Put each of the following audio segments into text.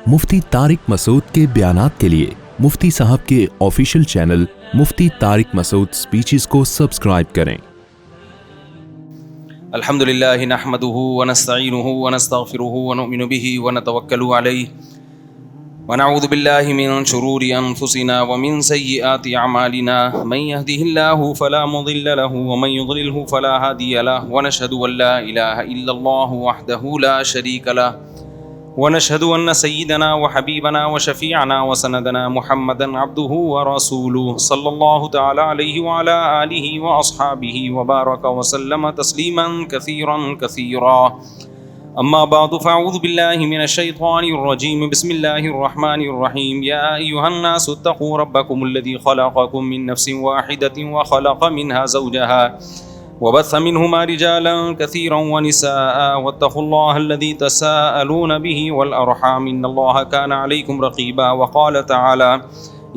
مفتی طارق مسعود کے بیانات کے لیے مفتی صاحب کے آفیشیل چینل مفتی طارق مسعود سپیچز کو سبسکرائب کریں۔ الحمد للہ نحمده ونستعینه ونستغفره ونؤمن به ونتوکل علیہ ونعوذ باللہ من شرور انفسنا ومن سیئات اعمالنا من يهده الله فلا مضل له ومن يضلله فلا هادي له ونشهد ان لا اله الا الله وحده لا شريك له ونشهد ان سيدنا وحبيبنا وشفيعنا وسندنا محمدا عبده ورسوله صلى الله تعالى عليه وعلى آله واصحابه وبارك وسلم تسليما كثيرا كثيرا اما بعد فاعوذ بالله من الشيطان الرجيم بسم الله الرحمن الرحيم يا ايها الناس اتقوا ربكم الذي خلقكم من نفس واحدة وخلق منها زوجها وبث منهما رجالا كثيرا ونساء واتقوا الله الذي تساءلون به والأرحام إن الله كان عليكم رقيبا وقال تعالى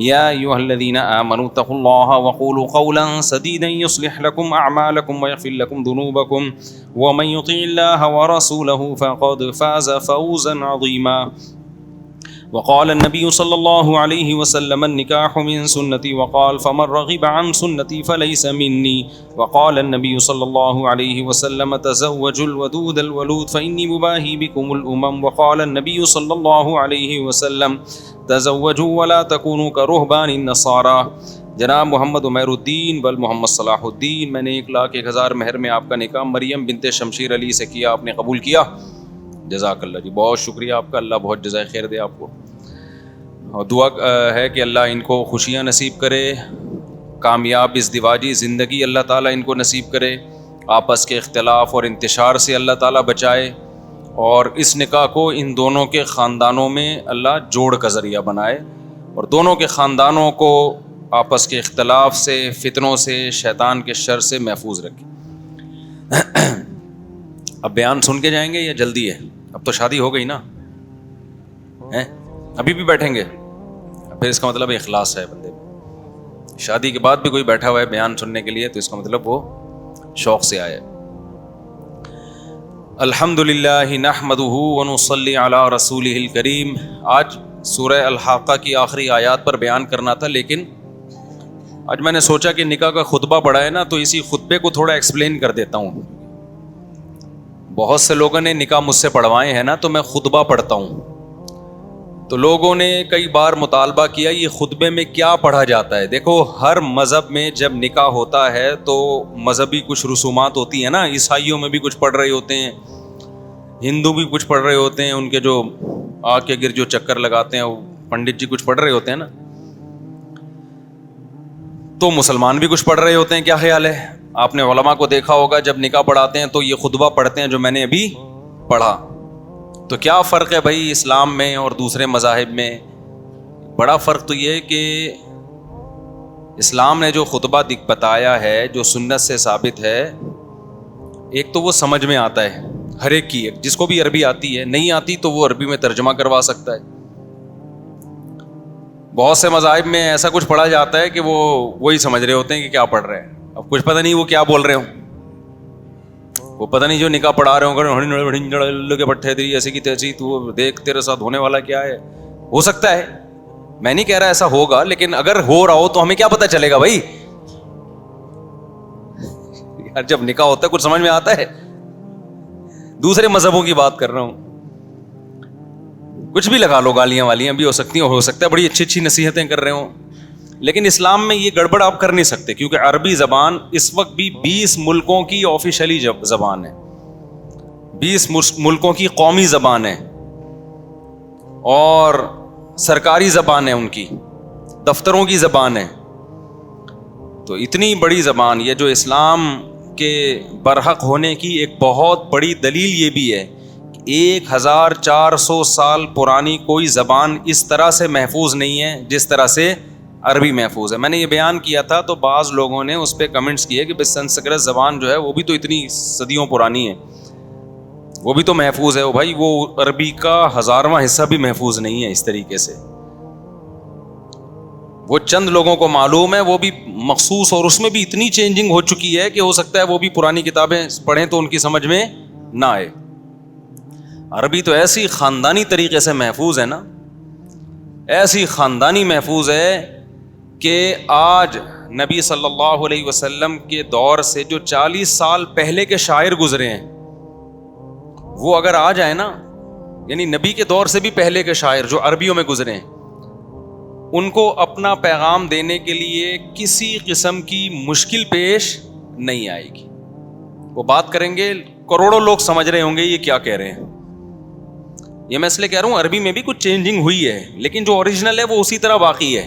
يا أيها الذين آمنوا اتقوا الله وقولوا قولا سديدا يصلح لكم أعمالكم ويغفر لكم ذنوبكم ومن يطع الله ورسوله فقد فاز فوزا عظيما وقال النبي صلى الله عليه وسلم النكاح من سنتي وقال فمن رغب عن سنتي فليس مني وقال النبي صلى الله عليه وسلم تزوجوا الودود الولود فإني مباهي بكم الأمم وقال النبي صلى الله عليه وسلم تزوجوا ولا تكونوا كرهبان النصارى۔ جناب محمد عمیر الدین بل محمد صلاح الدین، میں نے 1,01,000 مہر میں آپ کا نکاح مریم بنت شمشیر علی سے کیا، آپ نے قبول کیا؟ جزاک اللہ جی، بہت شکریہ آپ کا، اللہ بہت جزائے خیر دے آپ کو، اور دعا ہے کہ اللہ ان کو خوشیاں نصیب کرے، کامیاب ازدواجی زندگی اللہ تعالیٰ ان کو نصیب کرے، آپس کے اختلاف اور انتشار سے اللہ تعالیٰ بچائے، اور اس نکاح کو ان دونوں کے خاندانوں میں اللہ جوڑ کا ذریعہ بنائے، اور دونوں کے خاندانوں کو آپس کے اختلاف سے، فتنوں سے، شیطان کے شر سے محفوظ رکھے۔ اب بیان سن کے جائیں گے یا جلدی ہے؟ اب تو شادی ہو گئی نا، ابھی بھی بیٹھیں گے؟ پھر اس کا مطلب اخلاص ہے بندے میں، شادی کے بعد بھی کوئی بیٹھا ہوا ہے بیان سننے کے لیے تو اس کا مطلب وہ شوق سے آئے۔ الحمدللہ نحمدہ ونصلی علی رسولہ الکریم۔ آج سورہ الحاقہ کی آخری آیات پر بیان کرنا تھا، لیکن آج میں نے سوچا کہ نکاح کا خطبہ پڑھا ہے نا، تو اسی خطبے کو تھوڑا ایکسپلین کر دیتا ہوں۔ بہت سے لوگوں نے نکاح مجھ سے پڑھوائے ہیں نا، تو میں خطبہ پڑھتا ہوں، تو لوگوں نے کئی بار مطالبہ کیا یہ خطبے میں کیا پڑھا جاتا ہے۔ دیکھو، ہر مذہب میں جب نکاح ہوتا ہے تو مذہبی کچھ رسومات ہوتی ہیں نا، عیسائیوں میں بھی کچھ پڑھ رہے ہوتے ہیں، ہندو بھی کچھ پڑھ رہے ہوتے ہیں، ان کے جو آگ کے گر جو چکر لگاتے ہیں وہ پنڈت جی کچھ پڑھ رہے ہوتے ہیں نا، تو مسلمان بھی کچھ پڑھ رہے ہوتے ہیں۔ کیا خیال ہے؟ آپ نے علماء کو دیکھا ہوگا جب نکاح پڑھاتے ہیں تو یہ خطبہ پڑھتے ہیں جو میں نے ابھی پڑھا۔ تو کیا فرق ہے بھائی اسلام میں اور دوسرے مذاہب میں؟ بڑا فرق تو یہ ہے کہ اسلام نے جو خطبہ بتایا ہے، جو سنت سے ثابت ہے، ایک تو وہ سمجھ میں آتا ہے ہر ایک کی، جس کو بھی عربی آتی ہے، نہیں آتی تو وہ عربی میں ترجمہ کروا سکتا ہے۔ بہت سے مذاہب میں ایسا کچھ پڑھا جاتا ہے کہ وہ وہی سمجھ رہے ہوتے ہیں کہ کیا پڑھ رہے ہیں، اب کچھ پتہ نہیں وہ کیا بول رہے ہوں، وہ پتہ نہیں جو نکاح پڑھا رہے ہوں کہ بٹھے تیری ایسی کی تیسی، تو دیکھ تیرے ساتھ ہونے والا کیا ہے۔ ہو سکتا ہے، میں نہیں کہہ رہا ایسا ہوگا، لیکن اگر ہو رہا ہو تو ہمیں کیا پتہ چلے گا بھائی؟ یار جب نکاح ہوتا ہے کچھ سمجھ میں آتا ہے۔ دوسرے مذہبوں کی بات کر رہا ہوں، کچھ بھی لگا لو، گالیاں والیاں بھی ہو سکتی ہیں، ہو سکتا ہے بڑی اچھی اچھی نصیحتیں کر رہے ہوں، لیکن اسلام میں یہ گڑبڑ آپ کر نہیں سکتے، کیونکہ عربی زبان اس وقت بھی 20 ملکوں کی آفیشلی زبان ہے، 20 ملکوں کی قومی زبان ہے، اور سرکاری زبان ہے، ان کی دفتروں کی زبان ہے۔ تو اتنی بڑی زبان، یہ جو اسلام کے برحق ہونے کی ایک بہت بڑی دلیل یہ بھی ہے کہ 1400 سال پرانی کوئی زبان اس طرح سے محفوظ نہیں ہے جس طرح سے عربی محفوظ ہے۔ میں نے یہ بیان کیا تھا تو بعض لوگوں نے اس پہ کمنٹس کیے کہ بس سنسکرت زبان جو ہے وہ بھی تو اتنی صدیوں پرانی ہے، وہ بھی تو محفوظ ہے۔ بھائی وہ عربی کا 1000واں حصہ بھی محفوظ نہیں ہے اس طریقے سے، وہ چند لوگوں کو معلوم ہے، وہ بھی مخصوص، اور اس میں بھی اتنی چینجنگ ہو چکی ہے کہ ہو سکتا ہے وہ بھی پرانی کتابیں پڑھیں تو ان کی سمجھ میں نہ آئے۔ عربی تو ایسی خاندانی طریقے سے محفوظ ہے نا ایسی خاندانی محفوظ ہے کہ آج نبی صلی اللہ علیہ وسلم کے دور سے جو 40 سال پہلے کے شاعر گزرے ہیں وہ اگر آ جائے نا، یعنی نبی کے دور سے بھی پہلے کے شاعر جو عربیوں میں گزرے ہیں، ان کو اپنا پیغام دینے کے لیے کسی قسم کی مشکل پیش نہیں آئے گی. وہ بات کریں گے، کروڑوں لوگ سمجھ رہے ہوں گے یہ کیا کہہ رہے ہیں. یہ میں اس لیے کہہ رہا ہوں عربی میں بھی کچھ چینجنگ ہوئی ہے، لیکن جو اوریجنل ہے وہ اسی طرح باقی ہے.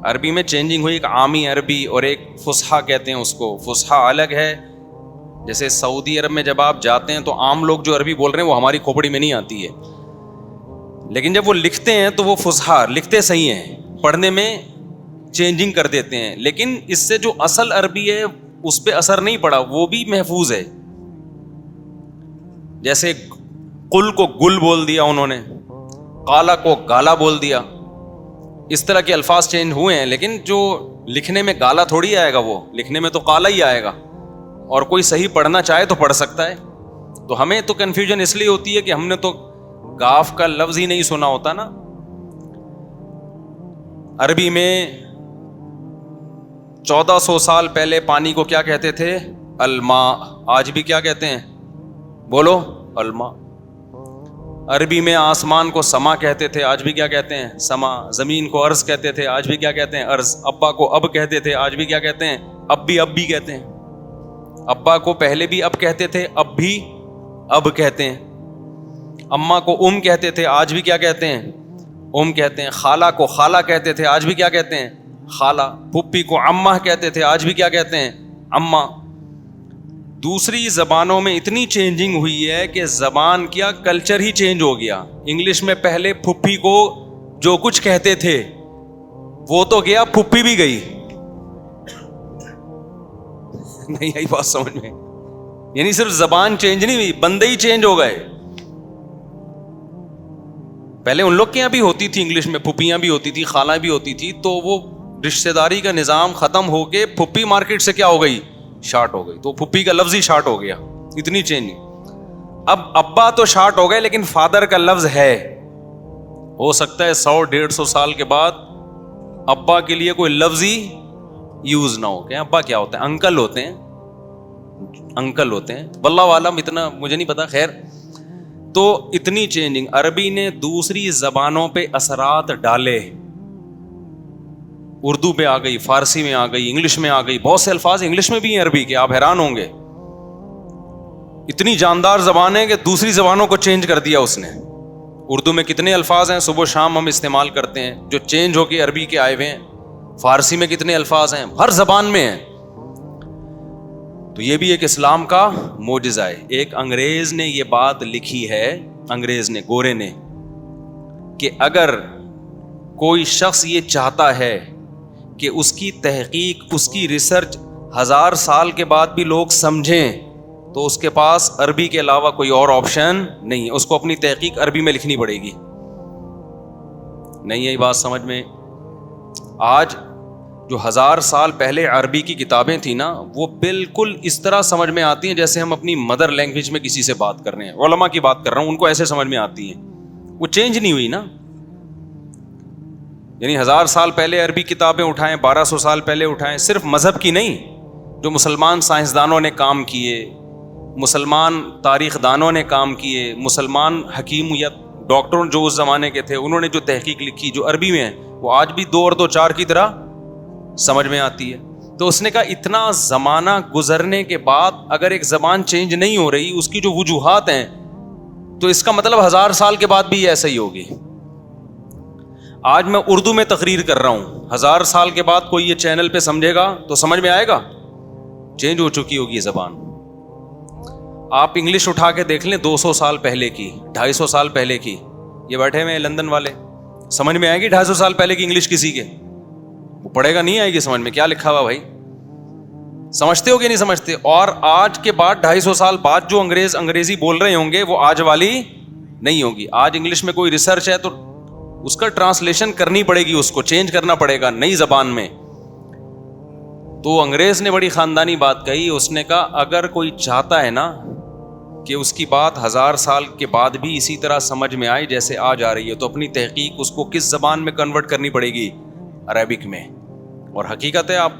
عربی میں چینجنگ ہوئی، ایک عامی عربی اور ایک فصحا کہتے ہیں اس کو. فصحا الگ ہے، جیسے سعودی عرب میں جب آپ جاتے ہیں تو عام لوگ جو عربی بول رہے ہیں وہ ہماری کھوپڑی میں نہیں آتی ہے، لیکن جب وہ لکھتے ہیں تو وہ فصحا لکھتے صحیح ہیں، پڑھنے میں چینجنگ کر دیتے ہیں، لیکن اس سے جو اصل عربی ہے اس پہ اثر نہیں پڑا، وہ بھی محفوظ ہے. جیسے قل کو گل بول دیا انہوں نے، قالا کو گالا بول دیا، اس طرح کے الفاظ چینج ہوئے ہیں، لیکن جو لکھنے میں گالا تھوڑی آئے گا، وہ لکھنے میں تو قالا ہی آئے گا، اور کوئی صحیح پڑھنا چاہے تو پڑھ سکتا ہے. تو ہمیں تو کنفیوژن اس لیے ہوتی ہے کہ ہم نے تو گاف کا لفظ ہی نہیں سنا ہوتا نا. عربی میں 1400 سال پہلے پانی کو کیا کہتے تھے؟ الماء. آج بھی کیا کہتے ہیں؟ بولو، الماء. عربی میں آسمان کو سما کہتے تھے، آج بھی کیا کہتے ہیں؟ سما. زمین کو ارض کہتے تھے، آج بھی کیا کہتے ہیں؟ ارض. ابا کو اب کہتے تھے، آج بھی کیا کہتے ہیں؟ اب بھی کہتے ہیں. ابا کو پہلے بھی اب کہتے تھے، اب بھی اب کہتے ہیں. اماں کو کہتے تھے، آج بھی کیا کہتے ہیں؟ کہتے ہیں. خالہ کو خالہ کہتے تھے، آج بھی کیا کہتے ہیں؟ خالہ. پھپھی کو اماں کہتے تھے، آج بھی کیا کہتے ہیں؟ اماں. دوسری زبانوں میں اتنی چینجنگ ہوئی ہے کہ زبان کیا کلچر ہی چینج ہو گیا. انگلش میں پہلے پھپھی کو جو کچھ کہتے تھے وہ تو گیا، پھپھی بھی گئی. نہیں آئی بات سمجھ میں؟ یعنی صرف زبان چینج نہیں ہوئی، بندے ہی چینج ہو گئے. پہلے ان لوگ کے یہاں بھی ہوتی تھی انگلش میں، پھپھیاں بھی ہوتی تھی، خالہ بھی ہوتی تھی، تو وہ رشتہ داری کا نظام ختم ہو کے پھپھی مارکیٹ سے کیا ہو گئی؟ شارٹ ہو گئی. تو پھپھی کا لفظ ہی شارٹ ہو گیا. اتنی چینج. اب ابا تو شارٹ ہو گئے، لیکن فادر کا لفظ ہے. ہو سکتا ہے 100-150 سال کے بعد ابا کے لیے کوئی لفظ ہی یوز نہ ہو. کہ ابا کیا ہوتا ہے؟ انکل ہوتے ہیں، انکل ہوتے ہیں. واللہ عالم، اتنا مجھے نہیں پتا. خیر، تو اتنی چینجنگ. عربی نے دوسری زبانوں پہ اثرات ڈالے. اردو پہ آ گئی، فارسی میں آ گئی، انگلش میں آ گئی. بہت سے الفاظ انگلش میں بھی ہیں عربی کے، آپ حیران ہوں گے. اتنی جاندار زبان ہے کہ دوسری زبانوں کو چینج کر دیا اس نے. اردو میں کتنے الفاظ ہیں صبح شام ہم استعمال کرتے ہیں جو چینج ہو کے عربی کے آئے ہوئے ہیں. فارسی میں کتنے الفاظ ہیں، ہر زبان میں ہیں. تو یہ بھی ایک اسلام کا معجزہ ہے. ایک انگریز نے یہ بات لکھی ہے، انگریز نے، گورے نے، کہ اگر کوئی شخص یہ چاہتا ہے کہ اس کی تحقیق، اس کی ریسرچ 1000 سال کے بعد بھی لوگ سمجھیں، تو اس کے پاس عربی کے علاوہ کوئی اور آپشن نہیں ہے. اس کو اپنی تحقیق عربی میں لکھنی پڑے گی. نہیں ہے یہ بات سمجھ میں؟ آج جو 1000 سال پہلے عربی کی کتابیں تھیں نا، وہ بالکل اس طرح سمجھ میں آتی ہیں جیسے ہم اپنی مدر لینگویج میں کسی سے بات کر رہے ہیں. علماء کی بات کر رہا ہوں، ان کو ایسے سمجھ میں آتی ہیں. وہ چینج نہیں ہوئی نا. یعنی 1000 سال پہلے عربی کتابیں اٹھائیں، 1200 سال پہلے اٹھائیں، صرف مذہب کی نہیں، جو مسلمان سائنسدانوں نے کام کیے، مسلمان تاریخ دانوں نے کام کیے، مسلمان حکیم یا ڈاکٹروں جو اس زمانے کے تھے، انہوں نے جو تحقیق لکھی جو عربی میں ہے، وہ آج بھی 2 اور 2 4 کی طرح سمجھ میں آتی ہے. تو اس نے کہا اتنا زمانہ گزرنے کے بعد اگر ایک زبان چینج نہیں ہو رہی، اس کی جو وجوہات ہیں، تو اس کا مطلب 1000 سال کے بعد بھی ایسا ہی ہوگی. آج میں اردو میں تقریر کر رہا ہوں، 1000 سال کے بعد کوئی یہ چینل پہ سمجھے گا تو سمجھ میں آئے گا؟ چینج ہو چکی ہوگی یہ زبان. آپ انگلش اٹھا کے دیکھ لیں 200 سال پہلے کی، 250 سال پہلے کی. یہ بیٹھے ہوئے ہیں لندن والے، سمجھ میں آئے گی 250 سال پہلے کی انگلش کسی کے؟ وہ پڑھے گا، نہیں آئے گی سمجھ میں. کیا لکھا ہوا بھائی؟ سمجھتے ہو کہ نہیں سمجھتے؟ اور آج کے بعد 250 سال بعد جو انگریزی بول رہے ہوں گے وہ آج والی نہیں ہوگی. آج انگلش میں کوئی ریسرچ ہے تو اس کا ٹرانسلیشن کرنی پڑے گی، اس کو چینج کرنا پڑے گا نئی زبان میں. تو انگریز نے بڑی خاندانی بات کہی. اس نے کہا اگر کوئی چاہتا ہے نا کہ اس کی بات 1000 سال کے بعد بھی اسی طرح سمجھ میں آئے جیسے آج آ رہی ہے، تو اپنی تحقیق اس کو کس زبان میں کنورٹ کرنی پڑے گی؟ عربک میں. اور حقیقت ہے آپ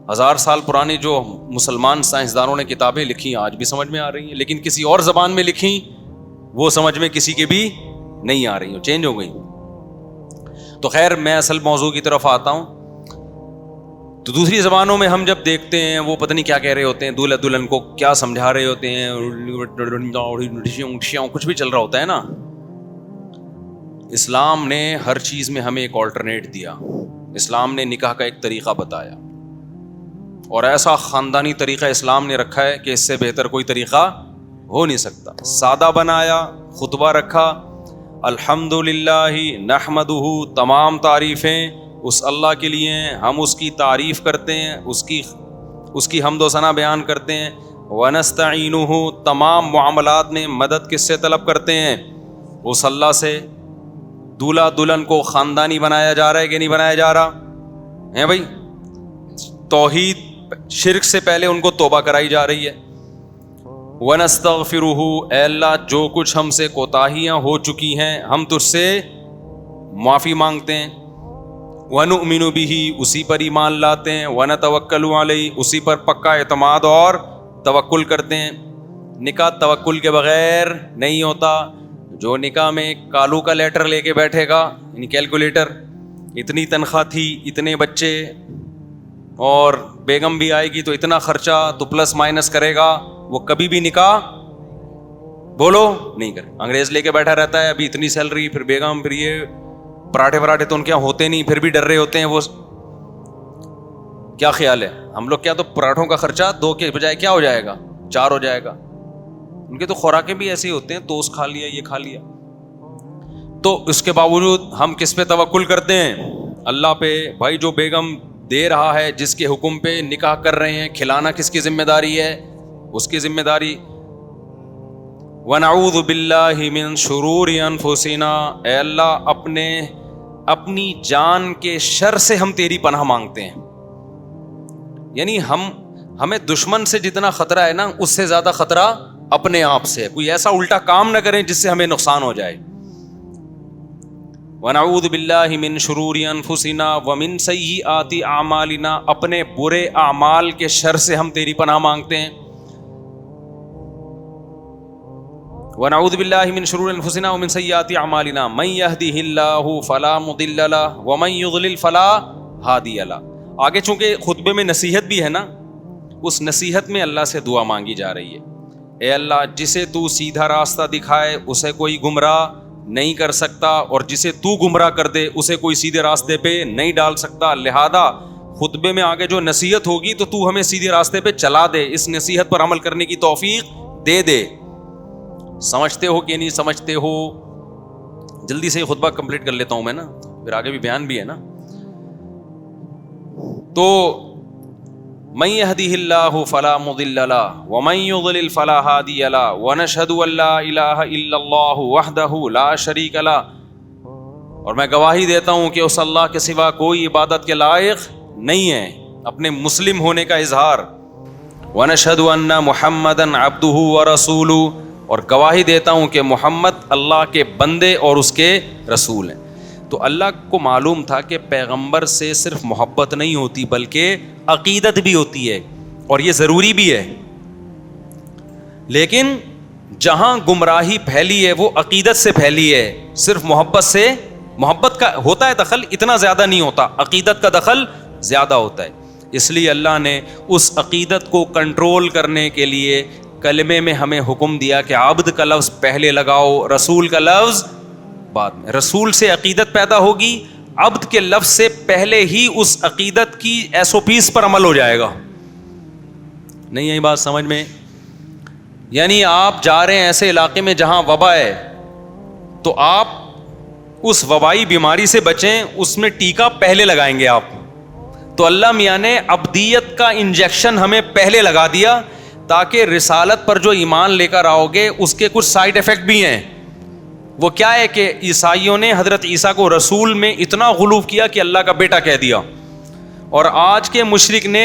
1000 سال پرانی جو مسلمان سائنسدانوں نے کتابیں لکھی آج بھی سمجھ میں آ رہی ہیں، لیکن کسی اور زبان میں لکھی وہ سمجھ میں کسی کے بھی نہیں آ رہی ہیں، چینج ہو گئی. تو خیر میں اصل موضوع کی طرف آتا ہوں. تو دوسری زبانوں میں ہم جب دیکھتے ہیں وہ پتہ نہیں کیا کہہ رہے ہوتے ہیں، دولہا دلہن کو کیا سمجھا رہے ہوتے ہیں، کچھ بھی چل رہا ہوتا ہے نا. اسلام نے ہر چیز میں ہمیں ایک آلٹرنیٹ دیا. اسلام نے نکاح کا ایک طریقہ بتایا، اور ایسا خاندانی طریقہ اسلام نے رکھا ہے کہ اس سے بہتر کوئی طریقہ ہو نہیں سکتا. سادہ بنایا، خطبہ رکھا، الحمدللہ نحمدہ، تمام تعریفیں اس اللہ کے لیے ہیں، ہم اس کی تعریف کرتے ہیں، اس کی حمد و ثنا بیان کرتے ہیں. ونستعینہ، تمام معاملات میں مدد کس سے طلب کرتے ہیں؟ اس اللہ سے. دولہا دلہن کو خاندانی بنایا جا رہا ہے کہ نہیں بنایا جا رہا ہے بھائی؟ توحید شرک سے پہلے ان کو توبہ کرائی جا رہی ہے. ونستغفرہ، اے اللہ جو کچھ ہم سے کوتاہیاں ہو چکی ہیں ہم تجھ سے معافی مانگتے ہیں. ونؤمن بہ، اسی پر ایمان لاتے ہیں. ونتوکل علیہ، اسی پر پکا اعتماد اور توکل کرتے ہیں. نکاح توکل کے بغیر نہیں ہوتا. جو نکاح میں کالو کا لیٹر لے کے بیٹھے گا، یعنی کیلکولیٹر، اتنی تنخواہ تھی، اتنے بچے، اور بیگم بھی آئے گی تو اتنا خرچہ، تو پلس مائنس کرے گا، وہ کبھی بھی نکاح بولو نہیں کرے. انگریز لے کے بیٹھا رہتا ہے، ابھی اتنی سیلری، پھر بیگم، پھر یہ پراٹھے تو ان کے یہاں ہوتے نہیں، پھر بھی ڈر رہے ہوتے ہیں. وہ کیا خیال ہے؟ ہم لوگ کیا تو پراٹھوں کا خرچہ 2 کے بجائے کیا ہو جائے گا؟ 4 ہو جائے گا. ان کے تو خوراکیں بھی ایسے ہی ہوتے ہیں، توست کھا لیا، یہ کھا لیا. تو اس کے باوجود ہم کس پہ توکل کرتے ہیں؟ اللہ پہ. بھائی جو بیگم دے رہا ہے، جس کے حکم پہ نکاح کر رہے ہیں، کھلانا کس کی ذمہ داری ہے؟ اس کی ذمہ داری. ونعوذ باللہ من شرور انفسنا، اے اللہ اپنی جان کے شر سے ہم تیری پناہ مانگتے ہیں. یعنی ہمیں دشمن سے جتنا خطرہ ہے نا، اس سے زیادہ خطرہ اپنے آپ سے ہے. کوئی ایسا الٹا کام نہ کریں جس سے ہمیں نقصان ہو جائے. ونعوذ باللہ من شرور انفسنا ومن سیئات اعمالنا، اپنے برے اعمال کے شر سے ہم تیری پناہ مانگتے ہیں. ونعوذ باللہ من شرور انفسنا ومن سیئات اعمالنا من یہدہ اللہ فلا مضل لہ ومن یضلل فلا ہادی لہ. آگے چونکہ خطبے میں نصیحت بھی ہے نا، اس نصیحت میں اللہ سے دعا مانگی جا رہی ہے. اے اللہ جسے تو سیدھا راستہ دکھائے اسے کوئی گمراہ نہیں کر سکتا، اور جسے تو گمراہ کر دے اسے کوئی سیدھے راستے پہ نہیں ڈال سکتا. لہذا خطبے میں آگے جو نصیحت ہوگی تو تو ہمیں سیدھے راستے پہ چلا دے، اس نصیحت پر عمل کرنے کی توفیق دے دے. سمجھتے ہو کہ نہیں سمجھتے ہو؟ جلدی سے یہ خطبہ کمپلیٹ کر لیتا ہوں میں نا، پھر آگے بھی بیان بھی ہے نا. تو من یہدہ اللہ فلا مضل لہ ومن یضلل فلا ہادی لہ ونشہد ان لا الہ الا اللہ وحدہ لا شریک لہ، اور میں گواہی دیتا ہوں کہ اس اللہ کے سوا کوئی عبادت کے لائق نہیں ہے، اپنے مسلم ہونے کا اظہار. ونشہد ان محمدا عبدہ ورسولہ، اور گواہی دیتا ہوں کہ محمد اللہ کے بندے اور اس کے رسول ہیں. تو اللہ کو معلوم تھا کہ پیغمبر سے صرف محبت نہیں ہوتی بلکہ عقیدت بھی ہوتی ہے، اور یہ ضروری بھی ہے. لیکن جہاں گمراہی پھیلی ہے وہ عقیدت سے پھیلی ہے، صرف محبت کا ہوتا ہے دخل، اتنا زیادہ نہیں ہوتا، عقیدت کا دخل زیادہ ہوتا ہے. اس لیے اللہ نے اس عقیدت کو کنٹرول کرنے کے لیے کلمے میں ہمیں حکم دیا کہ عبد کا لفظ پہلے لگاؤ، رسول کا لفظ بعد میں. رسول سے عقیدت پیدا ہوگی، عبد کے لفظ سے پہلے ہی اس عقیدت کی SOPs پر عمل ہو جائے گا. نہیں یہی بات سمجھ میں؟ یعنی آپ جا رہے ہیں ایسے علاقے میں جہاں وبا ہے، تو آپ اس وبائی بیماری سے بچیں، اس میں ٹیکہ پہلے لگائیں گے آپ. تو اللہ میاں نے عبدیت کا انجیکشن ہمیں پہلے لگا دیا، تاکہ رسالت پر جو ایمان لے کر آؤ گے اس کے کچھ سائیڈ ایفیکٹ بھی ہیں. وہ کیا ہے کہ عیسائیوں نے حضرت عیسیٰ کو رسول میں اتنا غلو کیا کہ اللہ کا بیٹا کہہ دیا، اور آج کے مشرک نے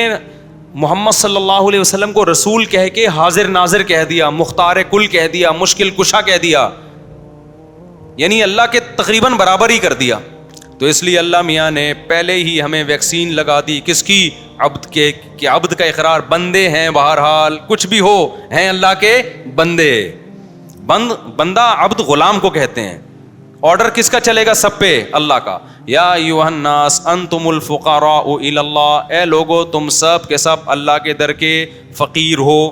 محمد صلی اللہ علیہ وسلم کو رسول کہہ کے حاضر ناظر کہہ دیا, مختار کل کہہ دیا, مشکل کشا کہہ دیا, یعنی اللہ کے تقریباً برابر ہی کر دیا. تو اس لیے اللہ میاں نے پہلے ہی ہمیں ویکسین لگا دی, کس کی؟ عبد کے, کہ عبد کا اقرار, بندے ہیں بہرحال کچھ بھی ہو, ہیں اللہ کے بندے. بندہ عبد غلام کو کہتے ہیں. آرڈر کس کا چلے گا؟ سب پہ, اللہ کا. یا ایھا الناس انتم الفقراء الی اللہ, اے لوگو تم سب کے سب اللہ کے در کے فقیر ہو,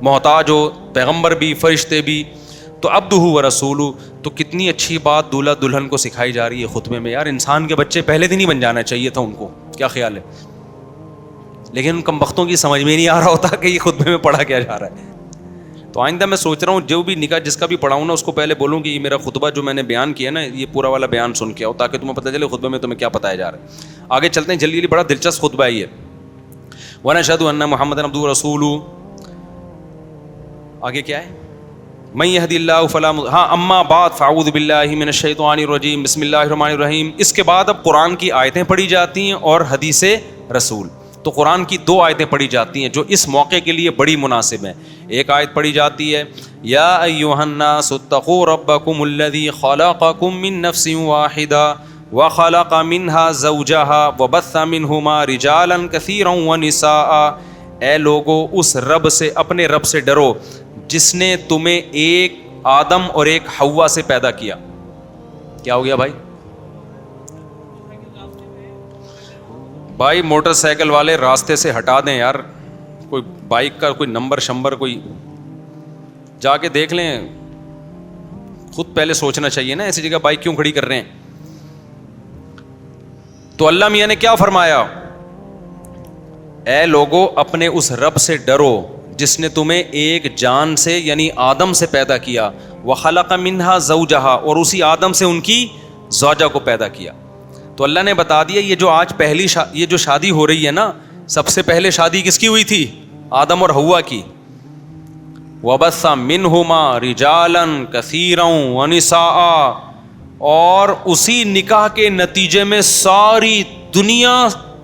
محتاج ہو, پیغمبر بھی فرشتے بھی. تو عبدہ و رسولہ, تو کتنی اچھی بات دولہا دلہن کو سکھائی جا رہی ہے خطبے میں. یار انسان کے بچے پہلے دن ہی بن جانا چاہیے تھا ان کو, کیا خیال ہے؟ لیکن ان کم بختوں کی سمجھ میں نہیں آ رہا ہوتا کہ یہ خطبے میں پڑھا کیا جا رہا ہے. تو آئندہ میں سوچ رہا ہوں جو بھی نکاح جس کا بھی پڑھاؤں نا, اس کو پہلے بولوں کہ یہ میرا خطبہ جو میں نے بیان کیا نا, یہ پورا والا بیان سن کے آؤ, تاکہ تمہیں پتہ چلے خطبے میں تمہیں کیا بتایا جا رہا ہے. آگے چلتے ہیں جلدی جلدی, بڑا دلچسپ خطبہ ہے یہ. وَنَشْهَدُ أَنَّ مُحَمَّدًا عَبْدُهُ وَرَسُولُهُ. آگے کیا ہے؟ مَن يَهْدِ اللَّهُ فَلَا مُضِلَّ. ہاں, اما بعد فَأَعُوذُ بِاللَّهِ مِنَ الشَّيْطَانِ الرَّجِيمِ بسم اللہ الرحمن الرحیم. اس کے بعد اب قرآن کی آیتیں پڑھی جاتی ہیں اور حدیث رسول. تو قرآن کی دو آیتیں پڑھی جاتی ہیں جو اس موقع کے لیے بڑی مناسب ہیں. ایک آیت پڑھی جاتی ہے یا ایھا الناس اتقوا ربکم الذی خلقکم من نفس واحدہ وخلق منها زوجها وبث منہما رجالا کثیرا ونساء. اے لوگو اس رب سے, اپنے رب سے ڈرو جس نے تمہیں ایک آدم اور ایک حوا سے پیدا کیا. کیا ہو گیا بھائی؟ بھائی موٹر سائیکل والے راستے سے ہٹا دیں یار, کوئی بائک کا کوئی نمبر شمبر کوئی جا کے دیکھ لیں, خود پہلے سوچنا چاہیے نا ایسی جگہ بائک کیوں کھڑی کر رہے ہیں. تو اللہ میاں نے کیا فرمایا؟ اے لوگو اپنے اس رب سے ڈرو جس نے تمہیں ایک جان سے یعنی آدم سے پیدا کیا, وخلق منہا زوجہا, اور اسی آدم سے ان کی زوجہ کو پیدا کیا. تو اللہ نے بتا دیا یہ جو آج پہلی یہ جو شادی ہو رہی ہے نا, سب سے پہلے شادی کس کی ہوئی تھی؟ آدم اور حوا کی. وَبَثَّ مِنْهُمَا رِجَالًا كَثِيرًا وَنِسَاءً, اور اسی نکاح کے نتیجے میں ساری دنیا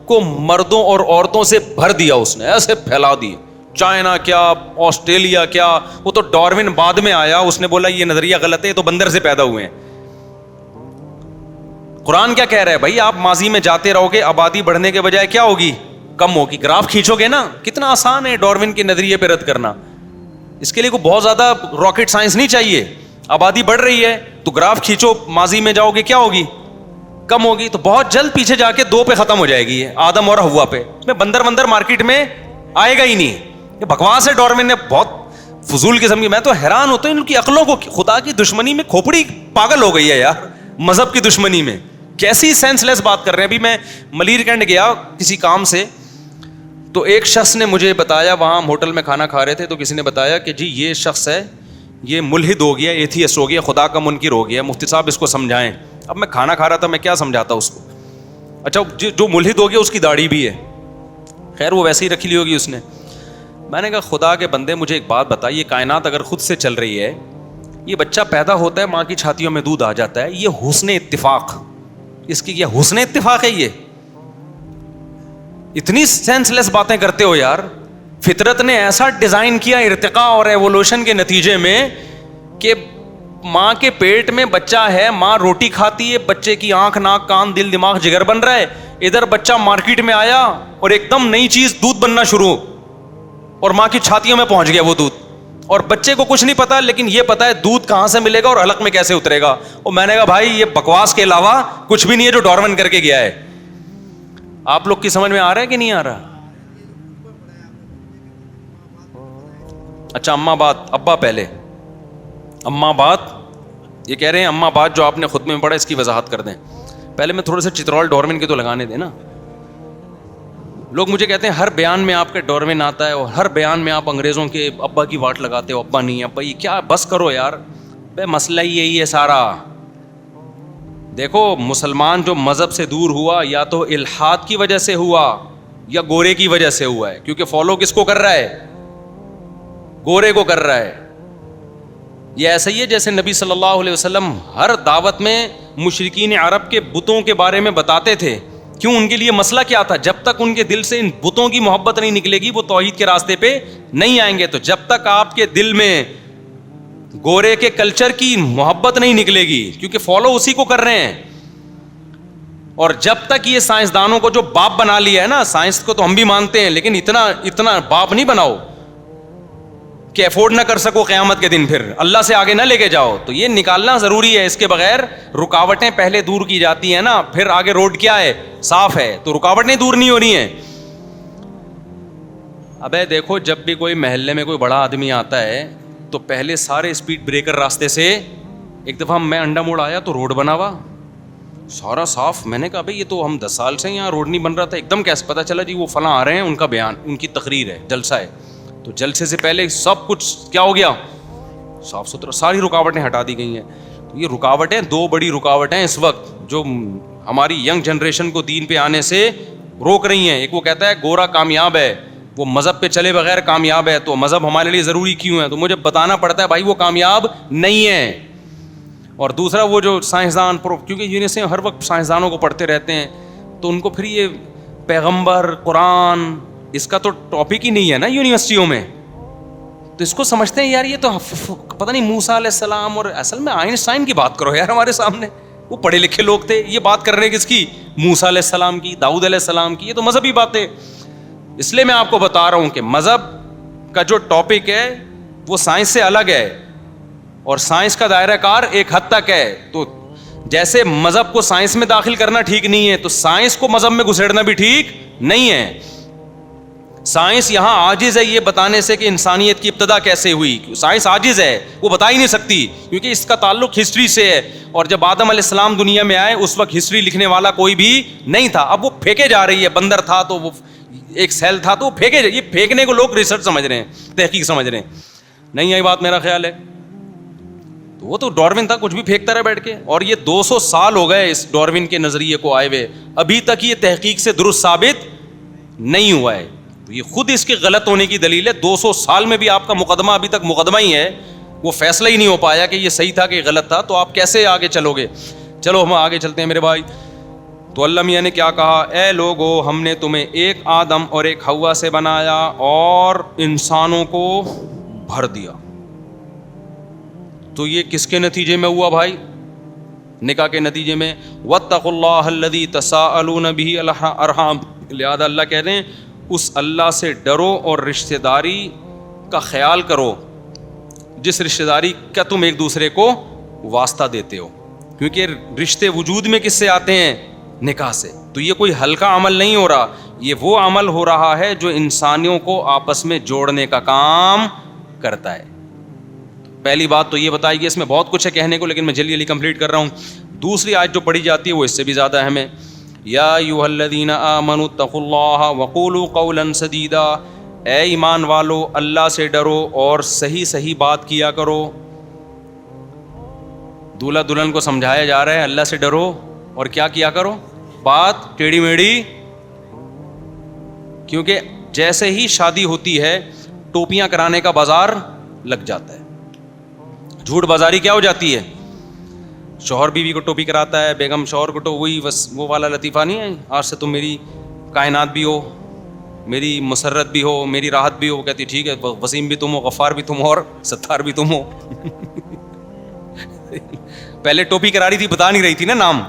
کو مردوں اور عورتوں سے بھر دیا اس نے, ایسے پھیلا دی. چائنا کیا, آسٹریلیا کیا, وہ تو ڈارون بعد میں آیا, اس نے بولا یہ نظریہ غلط ہے, تو بندر سے پیدا ہوئے ہیں. قرآن کیا کہہ رہا ہے بھائی؟ آپ ماضی میں جاتے رہو گے, آبادی بڑھنے کے بجائے کیا ہوگی؟ کم ہوگی. گراف کھینچو گے نا, کتنا آسان ہے ڈارون کے نظریے پہ رد کرنا. اس کے لیے کوئی بہت زیادہ راکٹ سائنس نہیں چاہیے. آبادی بڑھ رہی ہے تو گراف کھینچو, ماضی میں جاؤ گے کیا ہوگی؟ کم ہوگی. تو بہت جلد پیچھے جا کے دو پہ ختم ہو جائے گی یہ, آدم اور حوا پہ. میں بندر مارکیٹ میں آئے گا ہی نہیں. یہ بکواس ہے, ڈارون نے بہت فضول قسم کی. میں تو حیران ہوتا ہوں ان کی عقلوں کو. خدا کی دشمنی میں کھوپڑی پاگل ہو گئی ہے یار, مذہب کی دشمنی میں کیسی سینس لیس بات کر رہے ہیں. ابھی میں ملیر کینڈ گیا کسی کام سے, تو ایک شخص نے مجھے بتایا, وہاں ہم ہوٹل میں کھانا کھا رہے تھے, تو کسی نے بتایا کہ جی یہ شخص ہے, یہ ملحد ہو گیا, ایتھیسٹ ہو گیا, خدا کا منکر ہو گیا, مفتی صاحب اس کو سمجھائیں. اب میں کھانا کھا رہا تھا, میں کیا سمجھاتا اس کو. اچھا جو ملحد ہو گیا اس کی داڑھی بھی ہے, خیر وہ ویسے ہی رکھی لی ہوگی اس نے. میں نے کہا خدا کے بندے مجھے ایک بات بتا, یہ کائنات اگر خود سے چل رہی ہے, یہ بچہ پیدا ہوتا ہے, ماں کی چھاتیوں میں دودھ آ جاتا ہے, یہ حسن اتفاق, اس کی یہ حسن اتفاق ہے. یہ اتنی سینس لیس باتیں کرتے ہو یار. فطرت نے ایسا ڈیزائن کیا ارتقاء اور ایوولوشن کے نتیجے میں کہ ماں کے پیٹ میں بچہ ہے, ماں روٹی کھاتی ہے, بچے کی آنکھ ناک کان دل دماغ جگر بن رہا ہے. ادھر بچہ مارکیٹ میں آیا اور ایک دم نئی چیز دودھ بننا شروع, اور ماں کی چھاتیوں میں پہنچ گیا وہ دودھ, اور بچے کو کچھ نہیں پتا, لیکن یہ پتا ہے دودھ کہاں سے ملے گا اور حلق میں کیسے اترے گا. اور میں نے کہا بھائی یہ بکواس کے علاوہ کچھ بھی نہیں ہے جو ڈارون کر کے گیا ہے. آپ لوگ کی سمجھ میں آ رہا ہے کہ نہیں آ رہا؟ اچھا اماں بات, ابا پہلے. اماں بات یہ کہہ رہے ہیں, اماں بات جو آپ نے خطبے میں پڑھا اس کی وضاحت کر دیں. پہلے میں تھوڑے سے چترول ڈارون کے تو لگانے دیں نا. لوگ مجھے کہتے ہیں ہر بیان میں آپ کے ڈارون آتا ہے, اور ہر بیان میں آپ انگریزوں کے ابا کی واٹ لگاتے ہو. ابا نہیں, ابا یہ کیا, بس کرو یار. بے مسئلہ ہی یہی ہے سارا. دیکھو مسلمان جو مذہب سے دور ہوا, یا تو الحاد کی وجہ سے ہوا یا گورے کی وجہ سے ہوا ہے. کیونکہ فالو کس کو کر رہا ہے؟ گورے کو کر رہا ہے. یہ ایسا ہی ہے جیسے نبی صلی اللہ علیہ وسلم ہر دعوت میں مشرکین عرب کے بتوں کے بارے میں بتاتے تھے کیوں؟ ان کے لیے مسئلہ کیا تھا؟ جب تک ان کے دل سے ان بتوں کی محبت نہیں نکلے گی وہ توحید کے راستے پہ نہیں آئیں گے. تو جب تک آپ کے دل میں گورے کے کلچر کی محبت نہیں نکلے گی, کیونکہ فالو اسی کو کر رہے ہیں, اور جب تک یہ سائنسدانوں کو جو باپ بنا لیا ہے نا, سائنس کو تو ہم بھی مانتے ہیں لیکن اتنا باپ نہیں بناؤ کہ افورڈ نہ کر سکو قیامت کے دن پھر اللہ سے آگے نہ لے کے جاؤ. تو یہ نکالنا ضروری ہے, اس کے بغیر رکاوٹیں پہلے دور کی جاتی ہیں نا, پھر آگے روڈ کیا ہے؟ صاف ہے. تو رکاوٹیں دور نہیں ہو رہی ہیں. ابے دیکھو, جب بھی کوئی محلے میں کوئی بڑا آدمی آتا ہے تو پہلے سارے اسپیڈ بریکر راستے سے, ایک دفعہ میں انڈا موڑ آیا تو روڈ بنا ہوا سارا صاف. میں نے کہا بھائی یہ تو ہم 10 سال سے یہاں روڈ نہیں بن رہا تھا, ایک دم کیسے پتا چلا؟ جی وہ فلاں آ رہے ہیں, ان کا بیان, ان کی تقریر ہے, جلسہ ہے. تو جلسے سے پہلے سب کچھ کیا ہو گیا؟ صاف ستھرا, ساری رکاوٹیں ہٹا دی گئی ہیں. تو یہ رکاوٹیں, 2 بڑی رکاوٹیں اس وقت جو ہماری ینگ جنریشن کو دین پہ آنے سے روک رہی ہیں. ایک وہ کہتا ہے گورا کامیاب ہے, وہ مذہب پہ چلے بغیر کامیاب ہے, تو مذہب ہمارے لیے ضروری کیوں ہے؟ تو مجھے بتانا پڑتا ہے بھائی وہ کامیاب نہیں ہے. اور دوسرا وہ جو سائنسدان, کیونکہ یونیورسٹی ہر وقت سائنسدانوں کو پڑھتے رہتے ہیں, تو ان کو پھر یہ پیغمبر, قرآن, اس کا تو ٹاپک ہی نہیں ہے نا یونیورسٹیوں میں. تو اس کو سمجھتے ہیں یار یہ تو پتہ نہیں موسیٰ علیہ السلام, اور اصل میں آئنسٹائن کی بات کرو یار ہمارے سامنے, وہ پڑھے لکھے لوگ تھے. یہ بات کر رہے ہیں کس کی؟ موسیٰ علیہ السلام کی, داؤد علیہ السلام کی. یہ تو مذہبی باتیں. اس لیے میں آپ کو بتا رہا ہوں کہ مذہب کا جو ٹاپک ہے وہ سائنس سے الگ ہے, اور سائنس کا دائرہ کار ایک حد تک ہے. تو جیسے مذہب کو سائنس میں داخل کرنا ٹھیک نہیں ہے, تو سائنس کو مذہب میں گھسیڑنا بھی ٹھیک نہیں ہے. سائنس یہاں عاجز ہے یہ بتانے سے کہ انسانیت کی ابتدا کیسے ہوئی. سائنس عاجز ہے, وہ بتا ہی نہیں سکتی, کیونکہ اس کا تعلق ہسٹری سے ہے. اور جب آدم علیہ السلام دنیا میں آئے اس وقت ہسٹری لکھنے والا کوئی بھی نہیں تھا. اب وہ پھینکے جا رہی ہے, بندر تھا تو وہ ایک سیل تھا تو وہ پھینکے, یہ پھینکنے کو لوگ ریسرچ سمجھ رہے ہیں, تحقیق سمجھ رہے ہیں. نہیں آئی بات, میرا خیال ہے. تو وہ تو ڈاروین تھا, کچھ بھی پھینکتا رہا بیٹھ کے. اور یہ 200 سال ہو گئے اس ڈاروین کے نظریے کو آئے ہوئے, ابھی تک یہ تحقیق سے درست ثابت نہیں ہوا ہے. تو یہ خود اس کے غلط ہونے کی دلیل ہے. 200 سال میں بھی آپ کا مقدمہ ابھی تک مقدمہ ہی ہے, وہ فیصلہ ہی نہیں ہو پایا کہ یہ صحیح تھا کہ غلط تھا. تو آپ کیسے آگے چلو گے؟ چلو ہم آگے چلتے ہیں میرے بھائی. تو اللہ میاں نے کیا کہا؟ اے لوگو, ہم نے تمہیں ایک آدم اور ایک حوا سے بنایا اور انسانوں کو بھر دیا. تو یہ کس کے نتیجے میں ہوا بھائی؟ نکاح کے نتیجے میں. واتقوا اللہ الذی تساءلون بہ الارحام, لہذا اللہ کہہ رہے ہیں اس اللہ سے ڈرو اور رشتہ داری کا خیال کرو جس رشتہ داری کا تم ایک دوسرے کو واسطہ دیتے ہو, کیونکہ رشتے وجود میں کس سے آتے ہیں؟ نکاح سے. تو یہ کوئی ہلکا عمل نہیں ہو رہا, یہ وہ عمل ہو رہا ہے جو انسانیوں کو آپس میں جوڑنے کا کام کرتا ہے. پہلی بات تو یہ بتائی گئی, اس میں بہت کچھ ہے کہنے کو لیکن میں جلدی جلدی کمپلیٹ کر رہا ہوں. دوسری آیت جو پڑھی جاتی ہے وہ اس سے بھی زیادہ اہم ہے. یا ایھا الذین آمنوا اتقوا اللہ وقولوا قولا سدیدا, اے ایمان والو اللہ سے ڈرو اور صحیح صحیح بات کیا کرو. دولہا دلہن کو سمجھایا جا رہا ہے اللہ سے ڈرو اور کیا کیا کرو؟ بات ٹیڑھی میڑھی. کیونکہ جیسے ہی شادی ہوتی ہے ٹوپیاں کرانے کا بازار لگ جاتا ہے, جھوٹ بازاری کیا ہو جاتی ہے. شوہر بیوی کو ٹوپی کراتا ہے, بیگم شوہر کو وہی بس وہ والا لطیفہ نہیں ہے, آج سے تم میری کائنات بھی ہو, میری مسرت بھی ہو, میری راحت بھی ہو. وہ کہتی ٹھیک ہے, وسیم بھی تم ہو, غفار بھی تم ہو, اور ستار بھی تم ہو. پہلے ٹوپی کرا رہی تھی, بتا نہیں رہی تھی نا نام.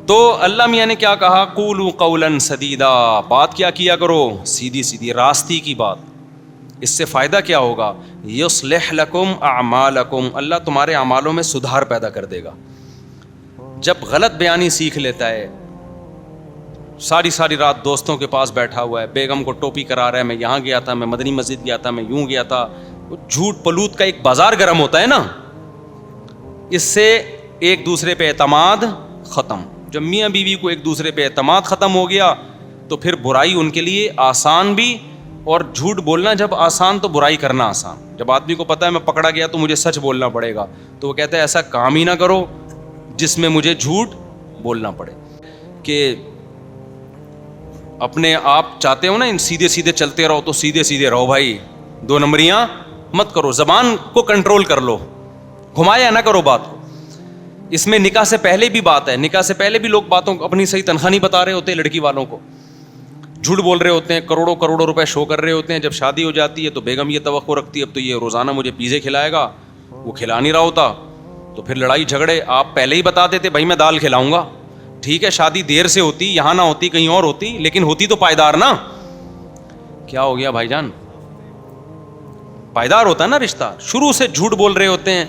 تو اللہ میاں نے کیا کہا؟ قولوا قولا سدیدا, بات کیا کرو؟ سیدھی سیدھی راستی کی بات. اس سے فائدہ کیا ہوگا؟ یصلح لکم اعمالکم, اللہ تمہارے اعمالوں میں سدھار پیدا کر دے گا. جب غلط بیانی سیکھ لیتا ہے, ساری رات دوستوں کے پاس بیٹھا ہوا ہے, بیگم کو ٹوپی کرا رہا ہے, میں یہاں گیا تھا, میں مدنی مسجد گیا تھا, میں یوں گیا تھا, وہ جھوٹ پلوت کا ایک بازار گرم ہوتا ہے نا. اس سے ایک دوسرے پہ اعتماد ختم. جب میاں بیوی کو ایک دوسرے پہ اعتماد ختم ہو گیا تو پھر برائی ان کے لیے آسان بھی, اور جھوٹ بولنا جب آسان تو برائی کرنا آسان. جب آدمی کو پتا ہے میں پکڑا گیا تو مجھے سچ بولنا پڑے گا, تو وہ کہتا ہے ایسا کام ہی نہ کرو جس میں مجھے جھوٹ بولنا پڑے. کہ اپنے آپ چاہتے ہو نا سیدھے سیدھے چلتے رہو, تو سیدھے سیدھے رہو بھائی, 2 نمبریاں مت کرو, زبان کو کنٹرول کر لو, گھمایا نہ کرو بات کو. اس میں نکاح سے پہلے بھی بات ہے, نکاح سے پہلے بھی لوگ باتوں اپنی صحیح تنخواہ نہیں بتا رہے ہوتے لڑکی والوں کو, جھوٹ بول رہے ہوتے ہیں, کروڑوں کروڑوں روپے شو کر رہے ہوتے ہیں. جب شادی ہو جاتی ہے تو بیگم یہ توقع رکھتی ہے اب تو یہ روزانہ مجھے پیزے کھلائے گا, وہ کھلا نہیں رہا ہوتا, تو پھر لڑائی جھگڑے. آپ پہلے ہی بتا دیتے بھائی میں دال کھلاؤں گا, ٹھیک ہے شادی دیر سے ہوتی, یہاں نہ ہوتی کہیں اور ہوتی, لیکن ہوتی تو پائیدار نا. کیا ہو گیا بھائی جان, پائیدار ہوتا ہے نا رشتہ. شروع سے جھوٹ بول رہے ہوتے ہیں.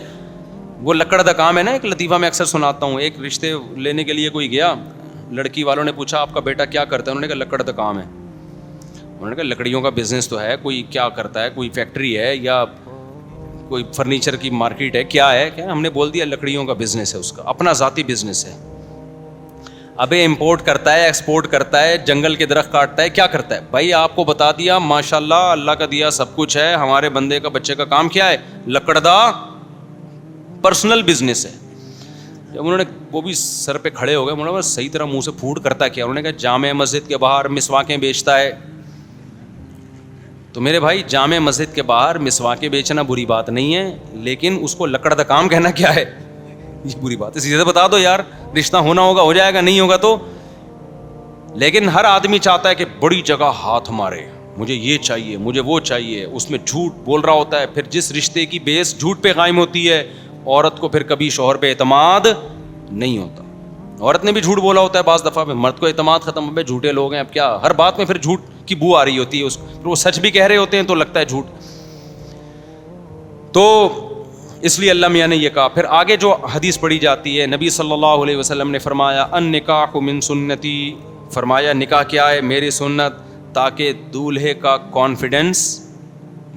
وہ لکڑ دا کام ہے نا, ایک لطیفہ میں اکثر سناتا ہوں. ایک رشتے لینے کے لیے کوئی گیا, لڑکی والوں نے پوچھا آپ کا بیٹا کیا کرتا ہے, انہوں نے کہا لکڑ دا کام ہے. انہوں نے کہا لکڑیوں کا بزنس تو ہے, کوئی کیا کرتا ہے, کوئی فیکٹری ہے یا کوئی فرنیچر کی مارکیٹ ہے, کیا ہے؟ کیا ہم نے بول دیا لکڑیوں کا بزنس ہے, اس کا اپنا ذاتی بزنس ہے. ابے امپورٹ کرتا ہے, ایکسپورٹ کرتا ہے, جنگل کے درخت کاٹتا ہے, کیا کرتا ہے بھائی؟ آپ کو بتا دیا ماشاء اللہ, اللہ کا دیا سب کچھ ہے. ہمارے بندے کا بچے کا کام کیا ہے؟ لکڑ دا پرسنل بزنس ہے. جب انہوں نے وہ بھی سر پہ کھڑے ہو گئے, انہوں نے صحیح طرح منہ سے پھوٹ کرتا کیا؟ انہوں نے کہا جامع مسجد کے باہر مسواکیں بیچتا ہے. تو میرے بھائی جامع مسجد کے باہر مسواکیں بیچنا بری بات نہیں ہے, لیکن اس کو لکڑ دا کام کہنا کیا ہے؟ یہ بری بات ہے. سیدھے بتا دو یار, رشتہ ہونا ہوگا ہو جائے گا, نہیں ہوگا تو. لیکن ہر آدمی چاہتا ہے کہ بڑی جگہ ہاتھ مارے, مجھے یہ چاہیے, مجھے وہ چاہیے, اس میں جھوٹ بول رہا ہوتا ہے. پھر جس رشتے کی بیس جھوٹ پہ قائم ہوتی ہے, عورت کو پھر کبھی شوہر پہ اعتماد نہیں ہوتا. عورت نے بھی جھوٹ بولا ہوتا ہے بعض دفعہ, پہ مرد کو اعتماد ختم ہو گیا, جھوٹے لوگ ہیں اب کیا, ہر بات میں پھر جھوٹ کی بو آ رہی ہوتی ہے. پھر وہ سچ بھی کہہ رہے ہوتے ہیں تو لگتا ہے جھوٹ. تو اس لیے اللہ میاں نے یہ کہا. پھر آگے جو حدیث پڑھی جاتی ہے, نبی صلی اللہ علیہ وسلم نے فرمایا النکاح من سنتی, فرمایا نکاح کیا ہے؟ میری سنت, تاکہ دولہے کا کانفیڈنس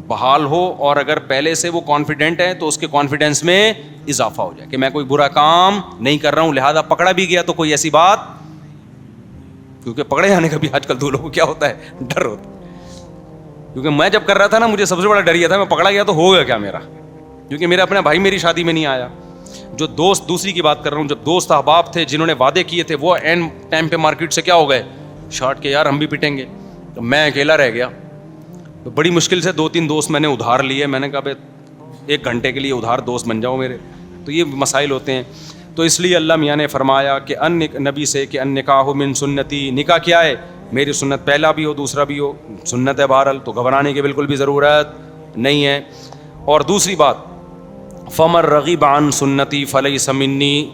بحال ہو, اور اگر پہلے سے وہ کانفیڈنٹ ہے تو اس کے کانفیڈنس میں اضافہ ہو جائے کہ میں کوئی برا کام نہیں کر رہا ہوں, لہذا پکڑا بھی گیا تو کوئی ایسی بات, کیونکہ پکڑے جانے کا بھی آج کل دولہوں کو کیا ہوتا ہے, ڈر ہوتا ہے. کیونکہ میں جب کر رہا تھا نا, مجھے سب سے بڑا ڈر یہ تھا میں پکڑا گیا تو ہوگا کیا میرا, کیونکہ میرا اپنا بھائی میری شادی میں نہیں آیا. جو دوست, دوسری کی بات کر رہا ہوں, جب دوست احباب تھے جنہوں نے وعدے کیے تھے, وہ اینڈ ٹائم پہ مارکیٹ سے کیا ہو گئے, شارٹ کے یار ہم بھی پٹیں گے. تو میں اکیلا رہ گیا. تو بڑی مشکل سے 2-3 دوست میں نے ادھار لیے. میں نے کہا بھائی 1 گھنٹے کے لیے ادھار دوست بن جاؤ میرے. تو یہ مسائل ہوتے ہیں. تو اس لیے اللہ میاں نے فرمایا کہ نبی سے کہ النکاح من سنتی, نکاح کیا ہے؟ میری سنت. پہلا بھی ہو دوسرا بھی ہو سنت ہے بہرحال, تو گھبرانے کی بالکل بھی ضرورت نہیں ہے. اور دوسری بات, فمن رغب عن سنتی فلیس منی,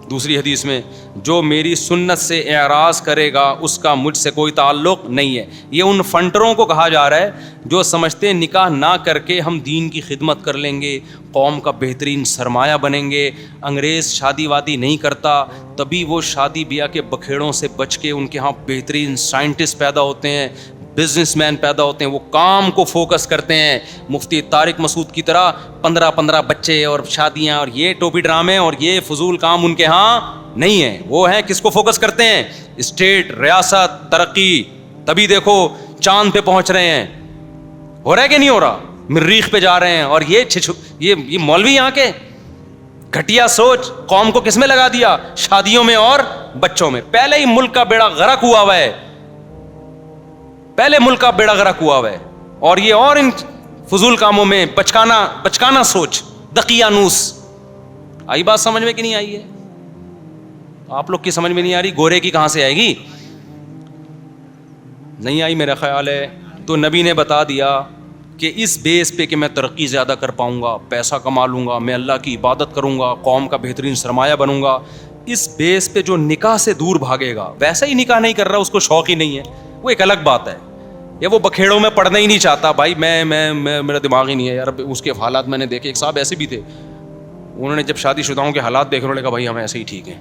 دوسری حدیث میں جو میری سنت سے اعراض کرے گا اس کا مجھ سے کوئی تعلق نہیں ہے. یہ ان فنٹروں کو کہا جا رہا ہے جو سمجھتے ہیں نکاح نہ کر کے ہم دین کی خدمت کر لیں گے, قوم کا بہترین سرمایہ بنیں گے. انگریز شادی وادی نہیں کرتا, تبھی وہ شادی بیاہ کے بکھیڑوں سے بچ کے ان کے ہاں بہترین سائنٹسٹ پیدا ہوتے ہیں, بزنس مین پیدا ہوتے ہیں, وہ کام کو فوکس کرتے ہیں. مفتی طارق مسعود کی طرح 15 بچے اور شادیاں اور یہ ٹوپی ڈرامے اور یہ فضول کام ان کے ہاں نہیں ہے. وہ ہیں کس کو فوکس کرتے ہیں؟ اسٹیٹ, ریاست, ترقی. تبھی دیکھو چاند پہ پہنچ رہے ہیں. ہو رہا ہے کہ نہیں ہو رہا؟ مریخ پہ جا رہے ہیں. اور یہ مولوی یہاں کے گھٹیا سوچ قوم کو کس میں لگا دیا؟ شادیوں میں اور بچوں میں. پہلے ہی ملک کا بیڑا غرق ہوا ہوا ہے, پہلے ملک کا بیڑا غرق ہوا ہوا ہے. اور یہ اور ان فضول کاموں میں بچکانا سوچ, دقیانوس. آئی بات سمجھ میں کہ نہیں آئی ہے؟ آپ لوگ کی سمجھ میں نہیں آ رہی, گورے کی کہاں سے آئے گی؟ نہیں آئی میرا خیال ہے. تو نبی نے بتا دیا کہ اس بیس پہ کہ میں ترقی زیادہ کر پاؤں گا, پیسہ کما لوں گا, میں اللہ کی عبادت کروں گا, قوم کا بہترین سرمایہ بنوں گا, اس بیس پہ جو نکاح سے دور بھاگے گا, ویسا ہی نکاح نہیں کر رہا, اس کو شوق ہی نہیں ہے, وہ ایک الگ بات ہے. یا وہ بکھیڑوں میں پڑھنا ہی نہیں چاہتا, بھائی میں میرا دماغ ہی نہیں ہے یار. اس کے حالات میں نے دیکھے, ایک صاحب ایسے بھی تھے, انہوں نے جب شادی شداؤں کے حالات دیکھے, انہوں نے کہا بھائی ہم ایسے ہی ٹھیک ہیں,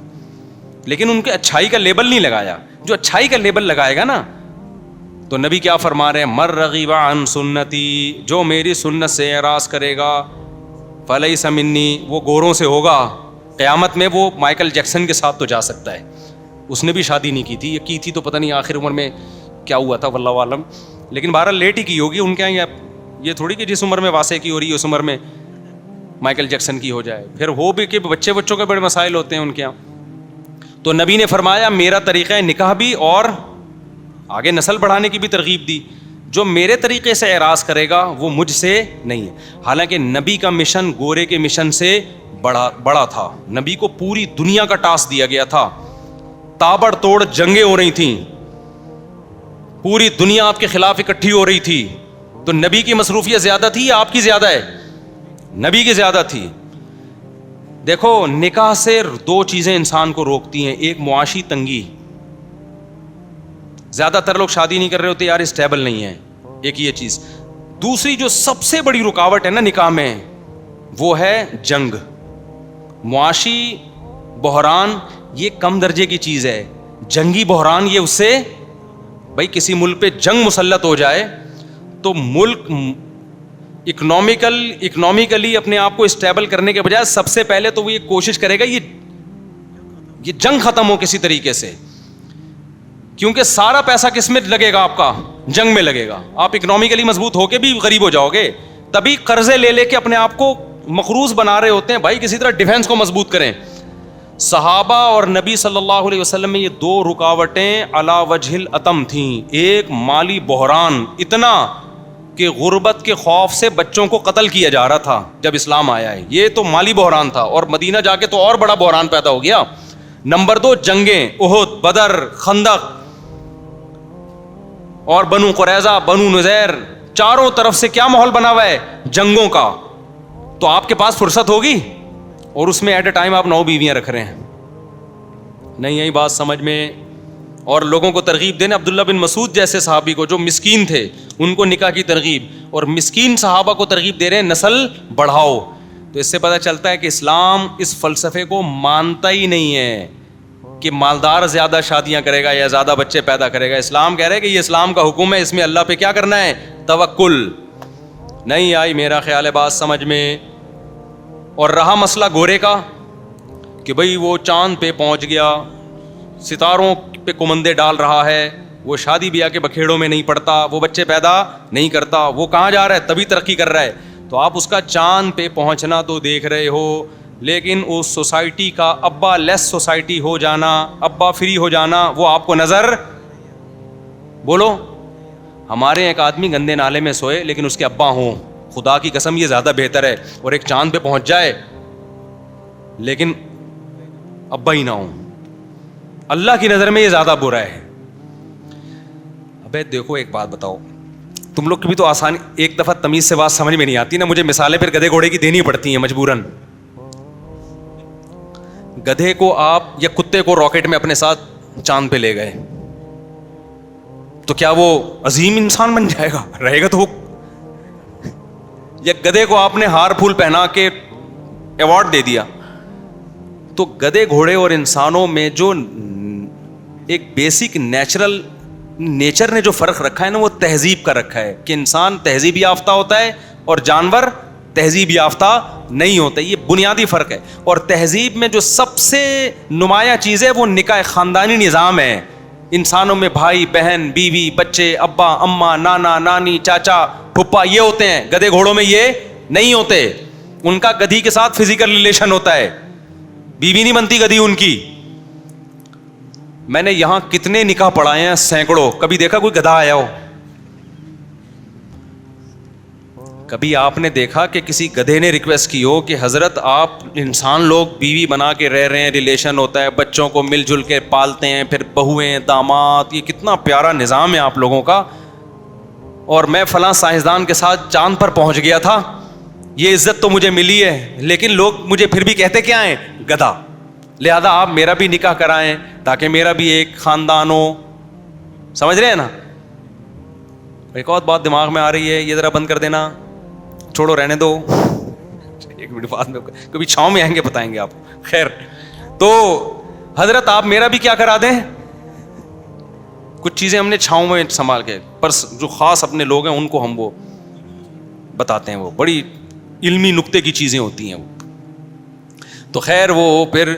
لیکن ان کے اچھائی کا لیبل نہیں لگایا. جو اچھائی کا لیبل لگائے گا نا, تو نبی کیا فرما رہے ہیں, مر رغب عن سنتی, جو میری سنت سے اعراض کرے گا فلیس منی, وہ گوروں سے ہوگا. قیامت میں وہ مائیکل جیکسن کے ساتھ تو جا سکتا ہے, اس نے بھی شادی نہیں کی تھی, یہ کی تھی تو پتہ نہیں آخر عمر میں کیا ہوا تھا واللہ عالم, لیکن بہرحال لیٹ ہی کی ہوگی. ان کے یہاں یہ تھوڑی کہ جس عمر میں واسع کی ہو رہی ہے اس عمر میں مائیکل جیکسن کی ہو جائے. پھر ہو بھی کہ بچوں کے بڑے مسائل ہوتے ہیں ان کے یہاں. تو نبی نے فرمایا میرا طریقہ نکاح بھی اور آگے نسل بڑھانے کی بھی ترغیب دی, جو میرے طریقے سے اعراض کرے گا وہ مجھ سے نہیں ہے. حالانکہ نبی کا مشن گورے کے مشن سے بڑا تھا. نبی کو پوری دنیا کا ٹاسک دیا گیا تھا, تابڑ توڑ جنگیں ہو رہی تھیں, پوری دنیا آپ کے خلاف اکٹھی ہو رہی تھی. تو نبی کی مصروفیت زیادہ تھی یا آپ کی زیادہ ہے؟ نبی کی زیادہ تھی. دیکھو نکاح سے دو چیزیں انسان کو روکتی ہیں, ایک معاشی تنگی, زیادہ تر لوگ شادی نہیں کر رہے ہوتے یار اسٹیبل نہیں ہے, ایک یہ چیز. دوسری جو سب سے بڑی رکاوٹ ہے نا نکاح میں, وہ ہے جنگ. معاشی بحران یہ کم درجے کی چیز ہے, جنگی بحران یہ اس سے, بھائی کسی ملک پہ جنگ مسلط ہو جائے تو ملک اکنامیکلی اپنے آپ کو اسٹیبل کرنے کے بجائے سب سے پہلے تو وہ یہ کوشش کرے گا یہ جنگ ختم ہو کسی طریقے سے, کیونکہ سارا پیسہ کس میں لگے گا آپ کا؟ جنگ میں لگے گا. آپ اکنامیکلی مضبوط ہو کے بھی غریب ہو جاؤ گے, تبھی قرضے لے کے اپنے آپ کو مقروض بنا رہے ہوتے ہیں. بھائی کسی طرح ڈیفنس کو مضبوط کریں. صحابہ اور نبی صلی اللہ علیہ وسلم میں یہ دو رکاوٹیں علی وجہ الاتم تھیں. ایک مالی بحران اتنا کہ غربت کے خوف سے بچوں کو قتل کیا جا رہا تھا جب اسلام آیا ہے, یہ تو مالی بحران تھا, اور مدینہ جا کے تو اور بڑا بحران پیدا ہو گیا. نمبر 2 جنگیں, احد, بدر, خندق اور بنو قریظہ, بنو نذیر, چاروں طرف سے کیا ماحول بنا ہوا ہے؟ جنگوں کا. تو آپ کے پاس فرصت ہوگی, اور اس میں ایٹ اے ٹائم آپ 9 بیویاں رکھ رہے ہیں. نہیں یہی بات سمجھ میں, اور لوگوں کو ترغیب دینے. عبداللہ بن مسعود جیسے صحابی کو جو مسکین تھے ان کو نکاح کی ترغیب, اور مسکین صحابہ کو ترغیب دے رہے ہیں نسل بڑھاؤ. تو اس سے پتہ چلتا ہے کہ اسلام اس فلسفے کو مانتا ہی نہیں ہے کہ مالدار زیادہ شادیاں کرے گا یا زیادہ بچے پیدا کرے گا. اسلام کہہ رہے کہ یہ اسلام کا حکم ہے, اس میں اللہ پہ کیا کرنا ہے؟ توکل. نہیں آئی میرا خیال ہے بات سمجھ میں. اور رہا مسئلہ گورے کا کہ بھئی وہ چاند پہ پہنچ گیا, ستاروں پہ کمندے ڈال رہا ہے, وہ شادی بیاہ کے بکھیڑوں میں نہیں پڑتا, وہ بچے پیدا نہیں کرتا, وہ کہاں جا رہا ہے؟ تبھی ترقی کر رہا ہے. تو آپ اس کا چاند پہ پہنچنا تو دیکھ رہے ہو, لیکن اس سوسائٹی کا ابا لیس سوسائٹی ہو جانا, ابا فری ہو جانا, وہ آپ کو نظر, بولو. ہمارے ایک آدمی گندے نالے میں سوئے لیکن اس کے ابا ہوں, خدا کی قسم یہ زیادہ بہتر ہے. اور ایک چاند پہ پہنچ جائے لیکن ابا ہی نہ ہوں, اللہ کی نظر میں یہ زیادہ برا ہے. ابے دیکھو ایک بات بتاؤ, تم لوگ کی بھی تو آسانی, ایک دفعہ تمیز سے بات سمجھ میں نہیں آتی نا, مجھے مثالیں پھر گدھے گھوڑے کی دینی پڑتی ہیں مجبوراً. گدھے کو آپ یا کتے کو راکٹ میں اپنے ساتھ چاند پہ لے گئے تو کیا وہ عظیم انسان بن جائے گا؟ رہے گا تو وہ. یا گدھے کو آپ نے ہار پھول پہنا کے ایوارڈ دے دیا. تو گدھے گھوڑے اور انسانوں میں جو ایک بیسک نیچر نے جو فرق رکھا ہے نا, وہ تہذیب کا رکھا ہے کہ انسان تہذیب یافتہ ہوتا ہے اور جانور تہذیب یافتہ نہیں ہوتا. یہ بنیادی فرق ہے. اور تہذیب میں جو سب سے نمایاں چیز ہے وہ نکاح خاندانی نظام ہے. انسانوں میں بھائی بہن بیوی بچے ابا اماں نانا نانی چاچا پھپھا یہ ہوتے ہیں, گدھے گھوڑوں میں یہ نہیں ہوتے. ان کا گدھی کے ساتھ فزیکل ریلیشن ہوتا ہے, بیوی نہیں بنتی گدھی ان کی. میں نے یہاں کتنے نکاح پڑھائے ہیں, سینکڑوں. کبھی دیکھا کوئی گدھا آیا ہو؟ کبھی آپ نے دیکھا کہ کسی گدھے نے ریکویسٹ کی ہو کہ حضرت آپ انسان لوگ بیوی بنا کے رہ رہے ہیں, ریلیشن ہوتا ہے, بچوں کو مل جل کے پالتے ہیں, پھر بہویں داماد, یہ کتنا پیارا نظام ہے آپ لوگوں کا, اور میں فلاں سائنسدان کے ساتھ چاند پر پہنچ گیا تھا, یہ عزت تو مجھے ملی ہے, لیکن لوگ مجھے پھر بھی کہتے کیا ہیں؟ گدھا. لہذا آپ میرا بھی نکاح کرائیں تاکہ میرا بھی ایک خاندان ہو. سمجھ رہے ہیں نا؟ ایک اور بات دماغ میں آ رہی ہے, یہ ذرا بند کر دینا, چھوڑو رہنے دو, ایک منٹ بعد میں کبھی چھاؤں میں آئیں گے بتائیں گے آپ. خیر, تو حضرت آپ میرا بھی کیا کرا دیں. کچھ چیزیں ہم نے چھاؤں میں سنبھال کے, پر جو خاص اپنے لوگ ہیں ان کو ہم وہ بتاتے ہیں, وہ بڑی علمی نکتے کی چیزیں ہوتی ہیں وہ. تو خیر وہ پھر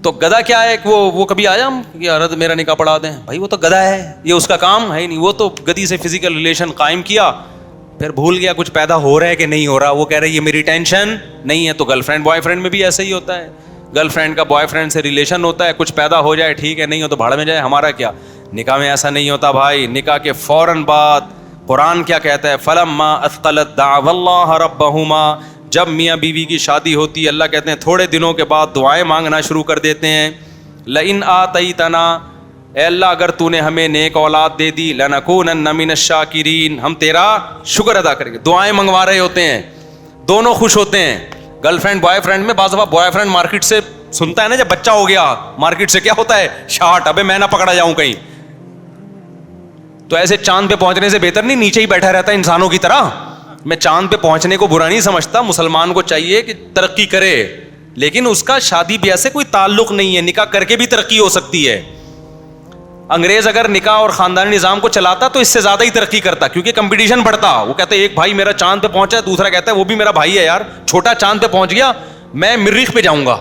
تو گدھا کیا ہے کہ وہ کبھی آیا ہم کہ حضرت میرا نکاح پڑھا دیں؟ بھائی وہ تو گدھا ہے, یہ اس کا کام ہے نہیں. وہ تو گدھی سے فزیکل ریلیشن قائم کیا, پھر بھول گیا کچھ پیدا ہو رہا ہے کہ نہیں ہو رہا. وہ کہہ رہے یہ میری ٹینشن نہیں ہے. تو گرل فرینڈ بوائے فرینڈ میں بھی ایسا ہی ہوتا ہے, گرل فرینڈ کا بوائے فرینڈ سے ریلیشن ہوتا ہے, کچھ پیدا ہو جائے ٹھیک ہے, نہیں ہو تو بھاڑ میں جائے, ہمارا کیا. نکاح میں ایسا نہیں ہوتا بھائی. نکاح کے فوراً بعد قرآن کیا کہتا ہے؟ فلما اثقلت دعوا اللہ ربہما جب میاں بیوی کی شادی ہوتی ہے اللہ کہتے ہیں تھوڑے دنوں کے بعد دعائیں مانگنا شروع کر دیتے ہیں. لئن آتیتنا، اے اللہ اگر تو نے ہمیں نیک اولاد دے دی، لنکونن من الشاکرین، ہم تیرا شکر ادا کریں گے. دعائیں منگوا رہے ہوتے ہیں, دونوں خوش ہوتے ہیں. گرل فرینڈ بوائے فرینڈ میں بعض دفعہ بوائے فرینڈ مارکیٹ سے سنتا ہے نا جب بچہ ہو گیا, مارکیٹ سے کیا ہوتا ہے شارٹ, ابے میں نہ پکڑا جاؤں کہیں. تو ایسے چاند پہ پہنچنے سے بہتر نہیں نیچے ہی بیٹھا رہتا ہے انسانوں کی طرح. میں چاند پہ پہنچنے کو برا نہیں سمجھتا, مسلمان کو چاہیے کہ ترقی کرے, لیکن اس کا شادی بیاہ سے کوئی تعلق نہیں ہے, نکاح کر کے بھی ترقی ہو سکتی ہے. انگریز اگر نکاح اور خاندانی نظام کو چلاتا تو اس سے زیادہ ہی ترقی کرتا, کیونکہ کمپٹیشن بڑھتا. وہ کہتے ہیں ایک بھائی میرا چاند پہ پہنچا ہے, دوسرا کہتا ہے وہ بھی میرا بھائی ہے یار, چھوٹا چاند پہ پہنچ گیا میں مریخ پہ جاؤں گا.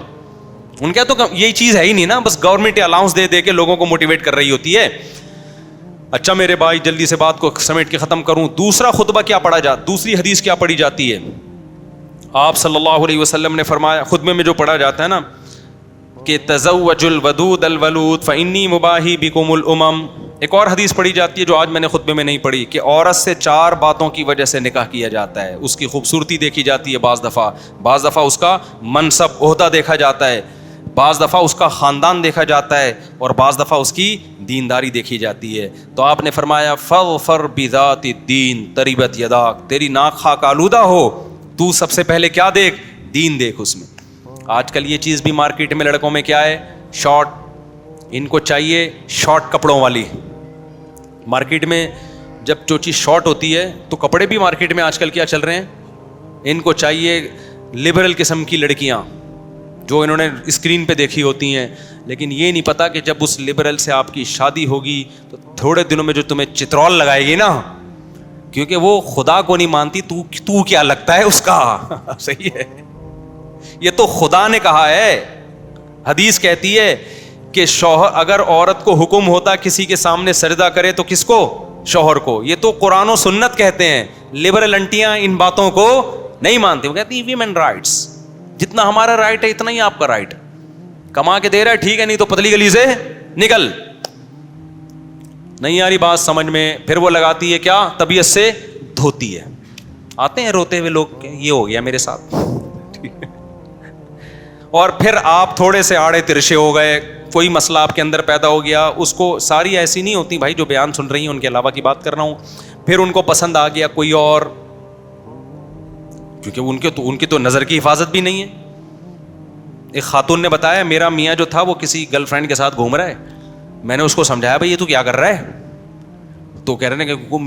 ان کا تو یہی چیز ہے ہی نہیں نا, بس گورنمنٹ الاؤنس دے دے کے لوگوں کو موٹیویٹ کر رہی ہوتی ہے. اچھا میرے بھائی جلدی سے بات کو سمیٹ کے ختم کروں. دوسرا خطبہ کیا پڑھا جاتا, دوسری حدیث کیا پڑھی جاتی ہے؟ آپ صلی اللہ علیہ وسلم نے فرمایا خطبے میں جو پڑھا جاتا ہے نا کہ تزوجوا الودود الولود فانی مباہی بکم الامم. ایک اور حدیث پڑھی جاتی ہے جو آج میں نے خطبے میں نہیں پڑھی, کہ عورت سے 4 باتوں کی وجہ سے نکاح کیا جاتا ہے. اس کی خوبصورتی دیکھی جاتی ہے بعض دفعہ اس کا منصب عہدہ دیکھا جاتا ہے, بعض دفعہ اس کا خاندان دیکھا جاتا ہے, اور بعض دفعہ اس کی دینداری دیکھی جاتی ہے. تو آپ نے فرمایا فاظفر بذات الدین تربت یداک, تیری ناک خاک آلودہ ہو تو سب سے پہلے کیا دیکھ, دین دیکھ اس میں. آج کل یہ چیز بھی مارکیٹ میں لڑکوں میں کیا ہے, شارٹ, ان کو چاہیے شارٹ کپڑوں والی. مارکیٹ میں جب جو چیز شارٹ ہوتی ہے تو کپڑے بھی مارکیٹ میں آج کل کیا چل رہے ہیں, ان کو چاہیے لبرل قسم کی لڑکیاں جو انہوں نے اسکرین پہ دیکھی ہوتی ہیں, لیکن یہ نہیں پتا کہ جب اس لبرل سے آپ کی شادی ہوگی تو تھوڑے دنوں میں جو تمہیں چترول لگائے گی نا, کیونکہ وہ خدا کو نہیں مانتی, تو کیا لگتا ہے اس کا. صحیح ہے, یہ تو خدا نے کہا ہے. حدیث کہتی ہے کہ شوہر اگر عورت کو حکم ہوتا کسی کے سامنے سجدہ کرے تو کس کو, شوہر کو. یہ تو قرآن و سنت کہتے ہیں, لبرل انٹیاں ان باتوں کو نہیں مانتی. وہ کہتی ہیں ویمن رائٹس, جتنا ہمارا رائٹ ہے اتنا ہی آپ کا رائٹ. کما کے دے رہا ہے ٹھیک ہے, نہیں تو پتلی گلی سے نکل. نہیں آ رہی بات سمجھ میں, پھر وہ لگاتی ہے کیا, طبیعت سے دھوتی ہے. آتے ہیں روتے ہوئے لوگ, یہ ہو گیا میرے ساتھ. اور پھر آپ تھوڑے سے آڑے ترشے ہو گئے, کوئی مسئلہ آپ کے اندر پیدا ہو گیا, اس کو ساری ایسی نہیں ہوتی بھائی جو بیان سن رہی ہیں ان کے علاوہ کی بات کر رہا ہوں. پھر ان کو پسند آ گیا کوئی اور, کیونکہ ان کی تو نظر کی حفاظت بھی نہیں ہے. ایک خاتون نے بتایا میرا میاں جو تھا وہ کسی گرل فرینڈ کے ساتھ گھوم رہا ہے. میں نے اس کو سمجھایا بھائی یہ تو کیا کر رہا ہے, تو کہہ رہے ہیں کہ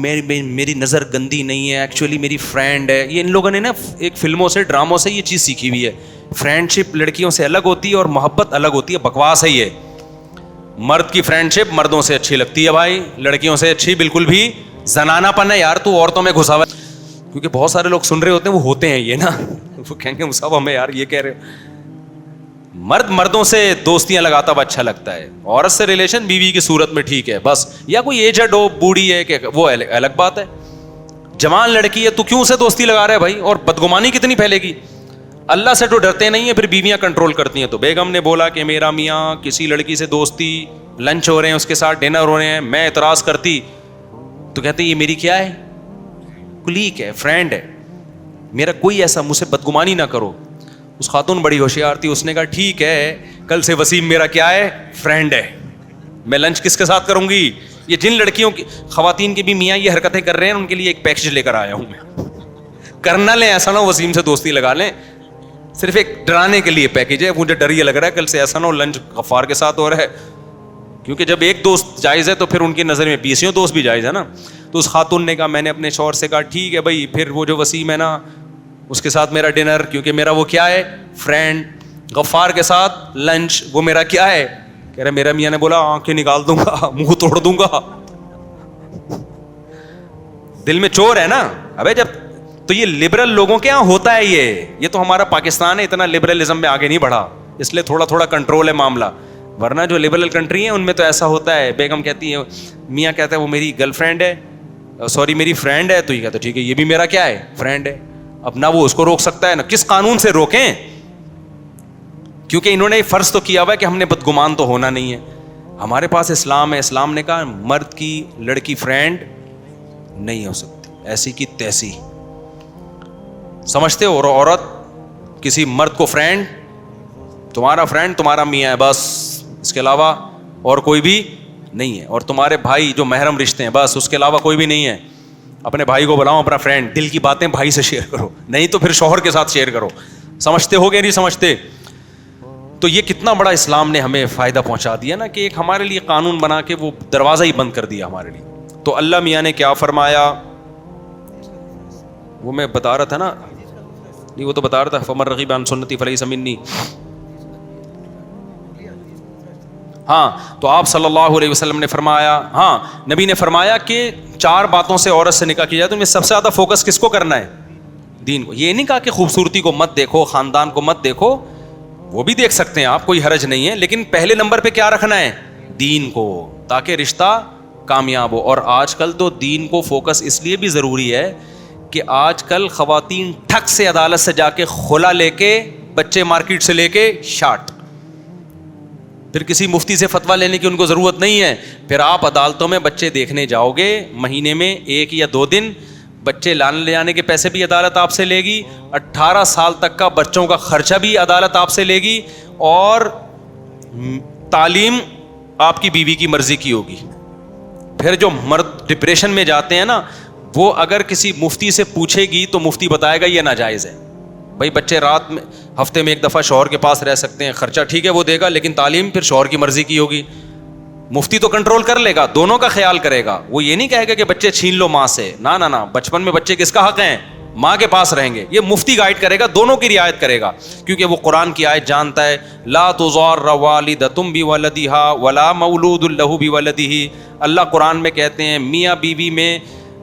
میری نظر گندی نہیں ہے, ایکچولی میری فرینڈ ہے. یہ ان لوگوں نے نا ایک فلموں سے ڈراموں سے یہ چیز سیکھی ہوئی ہے. فرینڈ شپ لڑکیوں سے الگ ہوتی ہے اور محبت الگ ہوتی ہے. بکواس ہے یہ. مرد کی فرینڈ شپ مردوں سے اچھی لگتی ہے بھائی, لڑکیوں سے اچھی بالکل بھی. زنانہ پن ہے یار, تو عورتوں میں گھسا ہوا ہے. کیونکہ بہت سارے لوگ سن رہے ہوتے ہیں وہ ہوتے ہیں یہ نا, وہ کہیں گے صاحب ہمیں یار یہ کہہ رہے. مردوں سے دوستیاں لگاتا ہوا اچھا لگتا ہے, عورت سے ریلیشن بیوی کی صورت میں ٹھیک ہے بس, یا کوئی ایجڈ ہو بوڑھی ہے کہ وہ الگ بات ہے. جوان لڑکی ہے تو کیوں سے دوستی لگا رہا ہے بھائی, اور بدگمانی کتنی پھیلے گی. اللہ سے تو ڈرتے نہیں ہیں, پھر بیویاں کنٹرول کرتی ہیں. تو بیگم نے بولا کہ میرا میاں کسی لڑکی سے دوستی, لنچ ہو رہے ہیں اس کے ساتھ, ڈنر ہو رہے ہیں, میں اعتراض کرتی تو کہتے یہ میری کیا ہے, کلیگ ہے, فرینڈ ہے, میرا کوئی ایسا مجھ سے بدگمانی نہ کرو. اس خاتون بڑی ہوشیار تھی, اس نے کہا ٹھیک ہے کل سے وسیم میرا کیا ہے, فرینڈ ہے. میں لنچ کس کے ساتھ کروں گی. یہ جن لڑکیوں کی خواتین کے بھی میاں یہ حرکتیں کر رہے ہیں ان کے لیے ایک پیکج لے کر آیا ہوں میں. کرنا لیں ایسا نہ ہو وسیم سے دوستی لگا لیں, صرف ایک ڈرانے کے لیے پیکج ہے. مجھے ڈر یہ لگ رہا ہے کل سے ایسا نہ ہو لنچ غفار کے ساتھ ہو رہا ہے, کیونکہ جب ایک دوست جائز ہے تو پھر ان کی نظر میں 20 دوست بھی جائز ہے نا. تو اس خاتون نے کہا, میں نے اپنے شوہر سے کہا ٹھیک ہے بھائی, پھر وہ جو وسیم ہے نا اس کے ساتھ میرا ڈنر, کیونکہ میرا وہ کیا ہے, فرینڈ. غفار کے ساتھ لنچ, وہ میرا کیا ہے. کہہ رہا میرا میاں نے بولا آنکھیں نکال دوں گا, منہ توڑ دوں گا. دل میں چور ہے نا. ابے جب تو یہ لبرل لوگوں کے یہاں ہوتا ہے, یہ تو ہمارا پاکستان ہے اتنا لبرلزم میں آگے نہیں بڑھا, اس لیے تھوڑا تھوڑا کنٹرول ہے معاملہ. ورنہ جو لبرل کنٹری ہیں ان میں تو ایسا ہوتا ہے. بیگم کہتی ہے, میاں کہتا ہے وہ میری گرل فرینڈ ہے, سوری میری فرینڈ ہے, تو یہ کہتا ہے ٹھیک ہے یہ بھی میرا کیا ہے, فرینڈ ہے. اب نہ وہ اس کو روک سکتا ہے نہ کس قانون سے روکیں, کیونکہ انہوں نے فرض تو کیا ہوا ہے کہ ہم نے بدگمان تو ہونا نہیں ہے. ہمارے پاس اسلام ہے, اسلام نے کہا مرد کی لڑکی فرینڈ نہیں ہو سکتی, ایسی کی تیسی. سمجھتے ہو؟ اور عورت کسی مرد کو فرینڈ تمہارا میاں ہے بس، اس کے علاوہ اور کوئی بھی نہیں ہے. اور تمہارے بھائی جو محرم رشتے ہیں بس، اس کے علاوہ کوئی بھی نہیں ہے. اپنے بھائی کو بلاؤ اپنا فرینڈ، دل کی باتیں بھائی سے شیئر کرو، نہیں تو پھر شوہر کے ساتھ شیئر کرو. سمجھتے ہو گے نہیں سمجھتے؟ تو یہ کتنا بڑا اسلام نے ہمیں فائدہ پہنچا دیا نا، کہ ایک ہمارے لیے قانون بنا کے وہ دروازہ ہی بند کر دیا ہمارے لیے. تو اللہ میاں نے کیا فرمایا، وہ میں بتا رہا تھا نا، نہیں وہ تو بتا رہا تھا، فمن رغب عن سنتی فلیس منی. ہاں تو آپ صلی اللہ علیہ وسلم نے فرمایا، ہاں نبی نے فرمایا کہ 4 باتوں سے عورت سے نکاح کیا جائے تو ان میں سب سے زیادہ فوکس کس کو کرنا ہے؟ دین کو. یہ نہیں کہا کہ خوبصورتی کو مت دیکھو، خاندان کو مت دیکھو، وہ بھی دیکھ سکتے ہیں آپ، کوئی حرج نہیں ہے، لیکن پہلے نمبر پہ کیا رکھنا ہے؟ دین کو، تاکہ رشتہ کامیاب ہو. اور آج کل تو دین کو فوکس اس لیے بھی ضروری ہے کہ آج کل خواتین ٹھک سے عدالت سے جا کے خلا لے کے، بچے مارکیٹ سے لے کے شارٹ، پھر کسی مفتی سے فتویٰ لینے کی ان کو ضرورت نہیں ہے. پھر آپ عدالتوں میں بچے دیکھنے جاؤ گے، مہینے میں 1 یا 2 دن بچے لانے لے جانے کے پیسے بھی عدالت آپ سے لے گی، 18 سال تک کا بچوں کا خرچہ بھی عدالت آپ سے لے گی، اور تعلیم آپ کی بیوی کی مرضی کی ہوگی. پھر جو مرد ڈپریشن میں جاتے ہیں نا، وہ اگر کسی مفتی سے پوچھے گی تو مفتی بتائے گا یہ ناجائز ہے. بھائی بچے رات میں ہفتے میں 1 دفعہ شوہر کے پاس رہ سکتے ہیں، خرچہ ٹھیک ہے وہ دے گا، لیکن تعلیم پھر شوہر کی مرضی کی ہوگی. مفتی تو کنٹرول کر لے گا، دونوں کا خیال کرے گا، وہ یہ نہیں کہے گا کہ بچے چھین لو ماں سے، نہ، بچپن میں بچے کس کا حق ہیں؟ ماں کے پاس رہیں گے. یہ مفتی گائیڈ کرے گا، دونوں کی رعایت کرے گا، کیونکہ وہ قرآن کی آیت جانتا ہے، لا تضار والدۃ بولدہا ولا مولود لہ بولدہ. اللہ قرآن میں کہتے ہیں میاں بیوی میں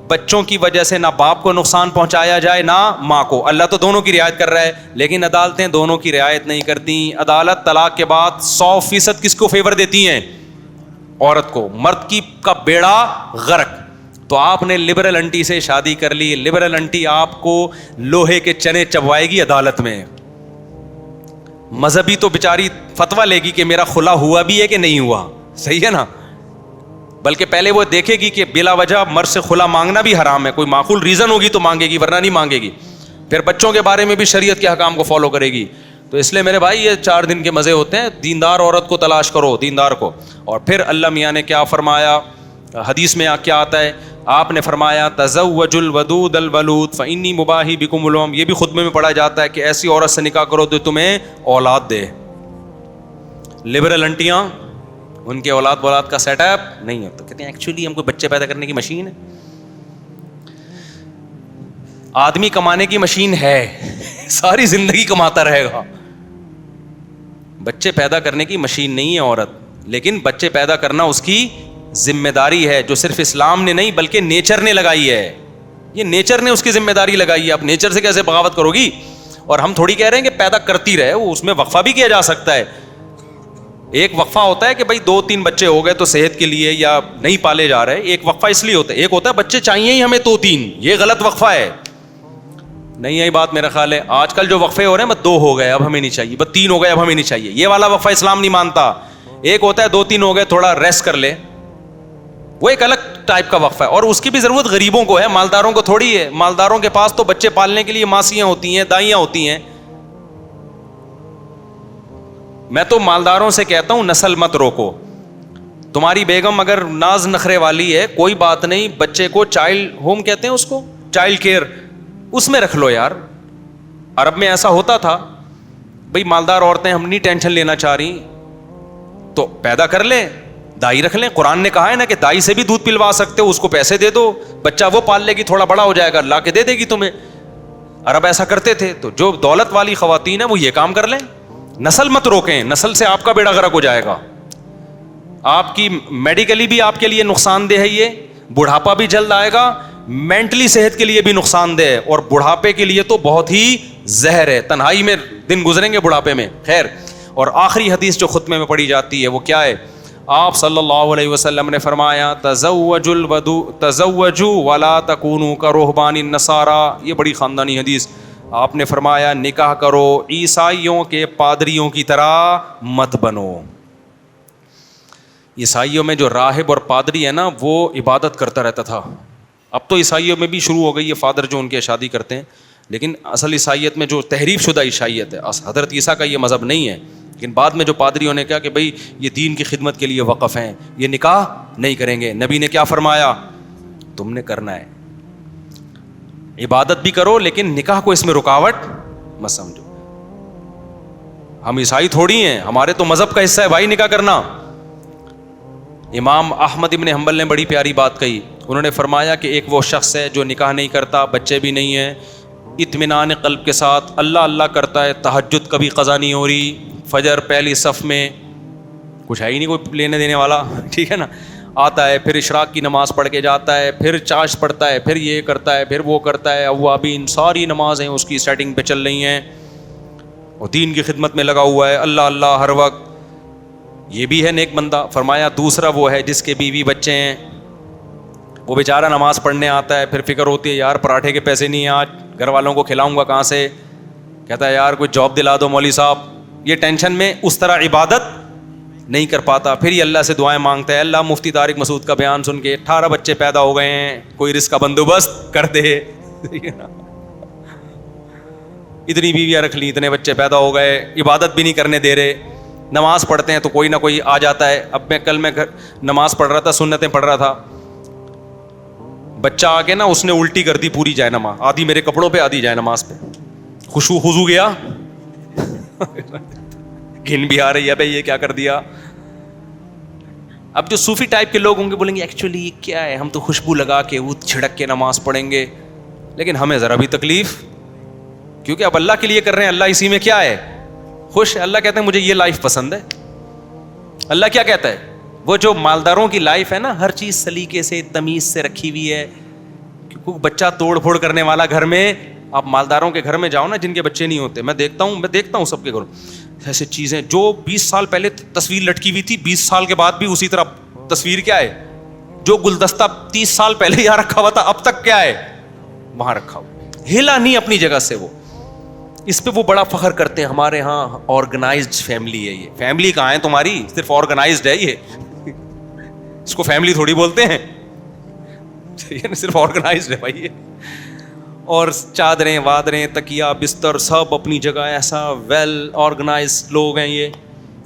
بچوں کی وجہ سے نہ باپ کو نقصان پہنچایا جائے نہ ماں کو. اللہ تو دونوں کی رعایت کر رہا ہے، لیکن عدالتیں دونوں کی رعایت نہیں کرتی. عدالت طلاق کے بعد 100% کس کو فیور دیتی ہیں؟ عورت کو. مرد کا بیڑا غرق. تو آپ نے لبرل انٹی سے شادی کر لی، لبرل انٹی آپ کو لوہے کے چنے چبوائے گی عدالت میں. مذہبی تو بیچاری فتویٰ لے گی کہ میرا خلا ہوا بھی ہے کہ نہیں ہوا، صحیح ہے نا، بلکہ پہلے وہ دیکھے گی کہ بلا وجہ مرد سے خلا مانگنا بھی حرام ہے، کوئی معقول ریزن ہوگی تو مانگے گی ورنہ نہیں مانگے گی. پھر بچوں کے بارے میں بھی شریعت کے حکام کو فالو کرے گی. تو اس لیے میرے بھائی یہ 4 دن کے مزے ہوتے ہیں. دیندار عورت کو تلاش کرو، دیندار کو. اور پھر اللہ میاں نے کیا فرمایا، حدیث میں کیا آتا ہے، آپ نے فرمایا تزوج الودود الولود فانی مباحی بکم الامم. یہ بھی خطبے میں پڑھا جاتا ہے کہ ایسی عورت سے نکاح کرو تو تمہیں اولاد دے. لبرل انٹیاں ان کے اولاد کا سیٹ اپ نہیں ہے، تو کہتے ہیں ایکچولی ہم کوئی بچے پیدا کرنے کی مشین ہے. آدمی کمانے کی مشین ہے، ساری زندگی کماتا رہے گا. بچے پیدا کرنے کی مشین نہیں ہے عورت، لیکن بچے پیدا کرنا اس کی ذمہ داری ہے، جو صرف اسلام نے نہیں بلکہ نیچر نے لگائی ہے. یہ نیچر نے اس کی ذمہ داری لگائی ہے. اب نیچر سے کیسے بغاوت کرو گی؟ اور ہم تھوڑی کہہ رہے ہیں کہ پیدا کرتی رہے، وہ اس میں وقفہ بھی کیا جا سکتا ہے. ایک وقفہ ہوتا ہے کہ بھائی 2-3 بچے ہو گئے تو صحت کے لیے یا نہیں پالے جا رہے، ایک وقفہ اس لیے ہوتا ہے. ایک ہوتا ہے بچے چاہیے ہی ہمیں 2-3، یہ غلط وقفہ ہے. نہیں ہے بات میرا خیال ہے. آج کل جو وقفے ہو رہے ہیں بس 2 ہو گئے اب ہمیں نہیں چاہیے، بس 3 ہو گئے اب ہمیں نہیں چاہیے، یہ والا وقفہ اسلام نہیں مانتا. ایک ہوتا ہے 2-3 ہو گئے تھوڑا ریسٹ کر لے، وہ ایک الگ ٹائپ کا وقفہ ہے. اور اس کی بھی ضرورت غریبوں کو ہے، مالداروں کو تھوڑی ہے. مالداروں کے پاس تو بچے پالنے کے لیے ماسیاں ہوتی ہیں، دائیاں ہوتی ہیں. میں تو مالداروں سے کہتا ہوں نسل مت روکو. تمہاری بیگم اگر ناز نخرے والی ہے کوئی بات نہیں، بچے کو چائلڈ ہوم کہتے ہیں اس کو، چائلڈ کیئر، اس میں رکھ لو یار. عرب میں ایسا ہوتا تھا، بھئی مالدار عورتیں ہم نہیں ٹینشن لینا چاہ رہی تو پیدا کر لیں، دائی رکھ لیں. قرآن نے کہا ہے نا کہ دائی سے بھی دودھ پلوا سکتے ہو، اس کو پیسے دے دو، بچہ وہ پال لے گی، تھوڑا بڑا ہو جائے گا لا کے دے دے گی تمہیں. عرب ایسا کرتے تھے. تو جو دولت والی خواتین ہیں وہ یہ کام کر لیں. نسل مت روکیں، نسل سے آپ کا بیڑا غرق ہو جائے گا. آپ کی میڈیکلی بھی آپ کے لیے نقصان دہ ہے، یہ بڑھاپا بھی جلد آئے گا، مینٹلی صحت کے لیے بھی نقصان دہ ہے، اور بڑھاپے کے لیے تو بہت ہی زہر ہے. تنہائی میں دن گزریں گے بڑھاپے میں. خیر، اور آخری حدیث جو خطبے میں پڑھی جاتی ہے وہ کیا ہے؟ آپ صلی اللہ علیہ وسلم نے فرمایا تزوجوا ولا تکونوا کرہبان النصارى. یہ بڑی خاندانی حدیث. آپ نے فرمایا نکاح کرو عیسائیوں کے پادریوں کی طرح مت بنو. عیسائیوں میں جو راہب اور پادری ہے نا وہ عبادت کرتا رہتا تھا. اب تو عیسائیوں میں بھی شروع ہو گئی ہے فادر جو ان کے شادی کرتے ہیں، لیکن اصل عیسائیت میں جو تحریف شدہ عیسائیت ہے، حضرت عیسیٰ کا یہ مذہب نہیں ہے. لیکن بعد میں جو پادریوں نے کہا کہ بھائی یہ دین کی خدمت کے لیے وقف ہیں، یہ نکاح نہیں کریں گے. نبی نے کیا فرمایا؟ تم نے کرنا ہے، عبادت بھی کرو لیکن نکاح کو اس میں رکاوٹ مت سمجھو. ہم عیسائی تھوڑی ہیں، ہمارے تو مذہب کا حصہ ہے بھائی نکاح کرنا. امام احمد ابن حنبل نے بڑی پیاری بات کہی. انہوں نے فرمایا کہ ایک وہ شخص ہے جو نکاح نہیں کرتا، بچے بھی نہیں ہیں، اطمینان قلب کے ساتھ اللہ اللہ کرتا ہے، تہجد کبھی قضا نہیں ہو رہی، فجر پہلی صف میں، کچھ ہے ہی نہیں کوئی لینے دینے والا، ٹھیک ہے نا، آتا ہے، پھر اشراق کی نماز پڑھ کے جاتا ہے، پھر چاش پڑھتا ہے، پھر یہ کرتا ہے، پھر وہ کرتا ہے، اوابین ساری نمازیں اس کی سیٹنگ پہ چل رہی ہیں، اور دین کی خدمت میں لگا ہوا ہے، اللہ اللہ ہر وقت. یہ بھی ہے نیک بندہ. فرمایا دوسرا وہ ہے جس کے بیوی بچے ہیں، وہ بیچارہ نماز پڑھنے آتا ہے، پھر فکر ہوتی ہے یار پراٹھے کے پیسے نہیں ہیں، آج گھر والوں کو کھلاؤں گا کہاں سے، کہتا ہے یار کوئی جاب دلا دو مولوی صاحب. یہ ٹینشن میں اس طرح عبادت نہیں کر پاتا. پھر یہ اللہ سے دعائیں مانگتا ہے، اللہ مفتی طارق مسعود کا بیان سن کے 18 بچے پیدا ہو گئے ہیں، کوئی رزق کا بندوبست کر دے. اتنی بیویاں رکھ لی، اتنے بچے پیدا ہو گئے، عبادت بھی نہیں کرنے دے رہے. نماز پڑھتے ہیں تو کوئی نہ کوئی آ جاتا ہے. اب میں گھر نماز پڑھ رہا تھا، سنتیں پڑھ رہا تھا، بچہ آ کے نا اس نے الٹی کر دی پوری جائے نماز، آدھی میرے کپڑوں پہ آدھی جائے نماز پہ. خضو گیا، گھن بھی آ رہی ہے بھائی یہ کیا کر دیا. اب جو صوفی ٹائپ کے لوگ ہوں گے بولیں گے ایکچولی یہ کیا ہے، ہم تو خوشبو لگا کے وہ چھڑک کے نماز پڑھیں گے، لیکن ہمیں ذرا بھی تکلیف، کیونکہ اب اللہ کے لیے کر رہے ہیں، اللہ اسی میں کیا ہے خوش ہے. اللہ کہتے ہیں مجھے یہ لائف پسند ہے. اللہ کیا کہتا ہے؟ وہ جو مالداروں کی لائف ہے نا، ہر چیز سلیقے سے تمیز سے رکھی ہوئی ہے. کیونکہ بچہ توڑ پھوڑ کرنے والا گھر میں، آپ مالداروں کے گھر میں جاؤ نا جن کے بچے نہیں ہوتے، میں دیکھتا ہوں سب کے گھروں ایسے چیزیں. جو 20 سال پہلے تصویر لٹکی ہوئی تھی 20 سال کے بعد بھی اسی طرح تصویر کیا ہے. جو گلدستہ 30 سال پہلے یہاں رکھا ہوا تھا اب تک کیا ہے وہاں رکھا ہوا، ہلا نہیں اپنی جگہ سے. وہ اس پہ وہ بڑا فخر کرتے ہیں، ہمارے ہاں آرگنائزڈ فیملی ہے. یہ فیملی کہاں ہے تمہاری، صرف آرگنائزڈ ہے یہ، اس کو فیملی تھوڑی بولتے ہیں، صرف آرگنائزڈ ہے بھائی یہ. اور چادریں وادریں تکیا بستر سب اپنی جگہ، ایسا ویل آرگنائزڈ لوگ ہیں یہ.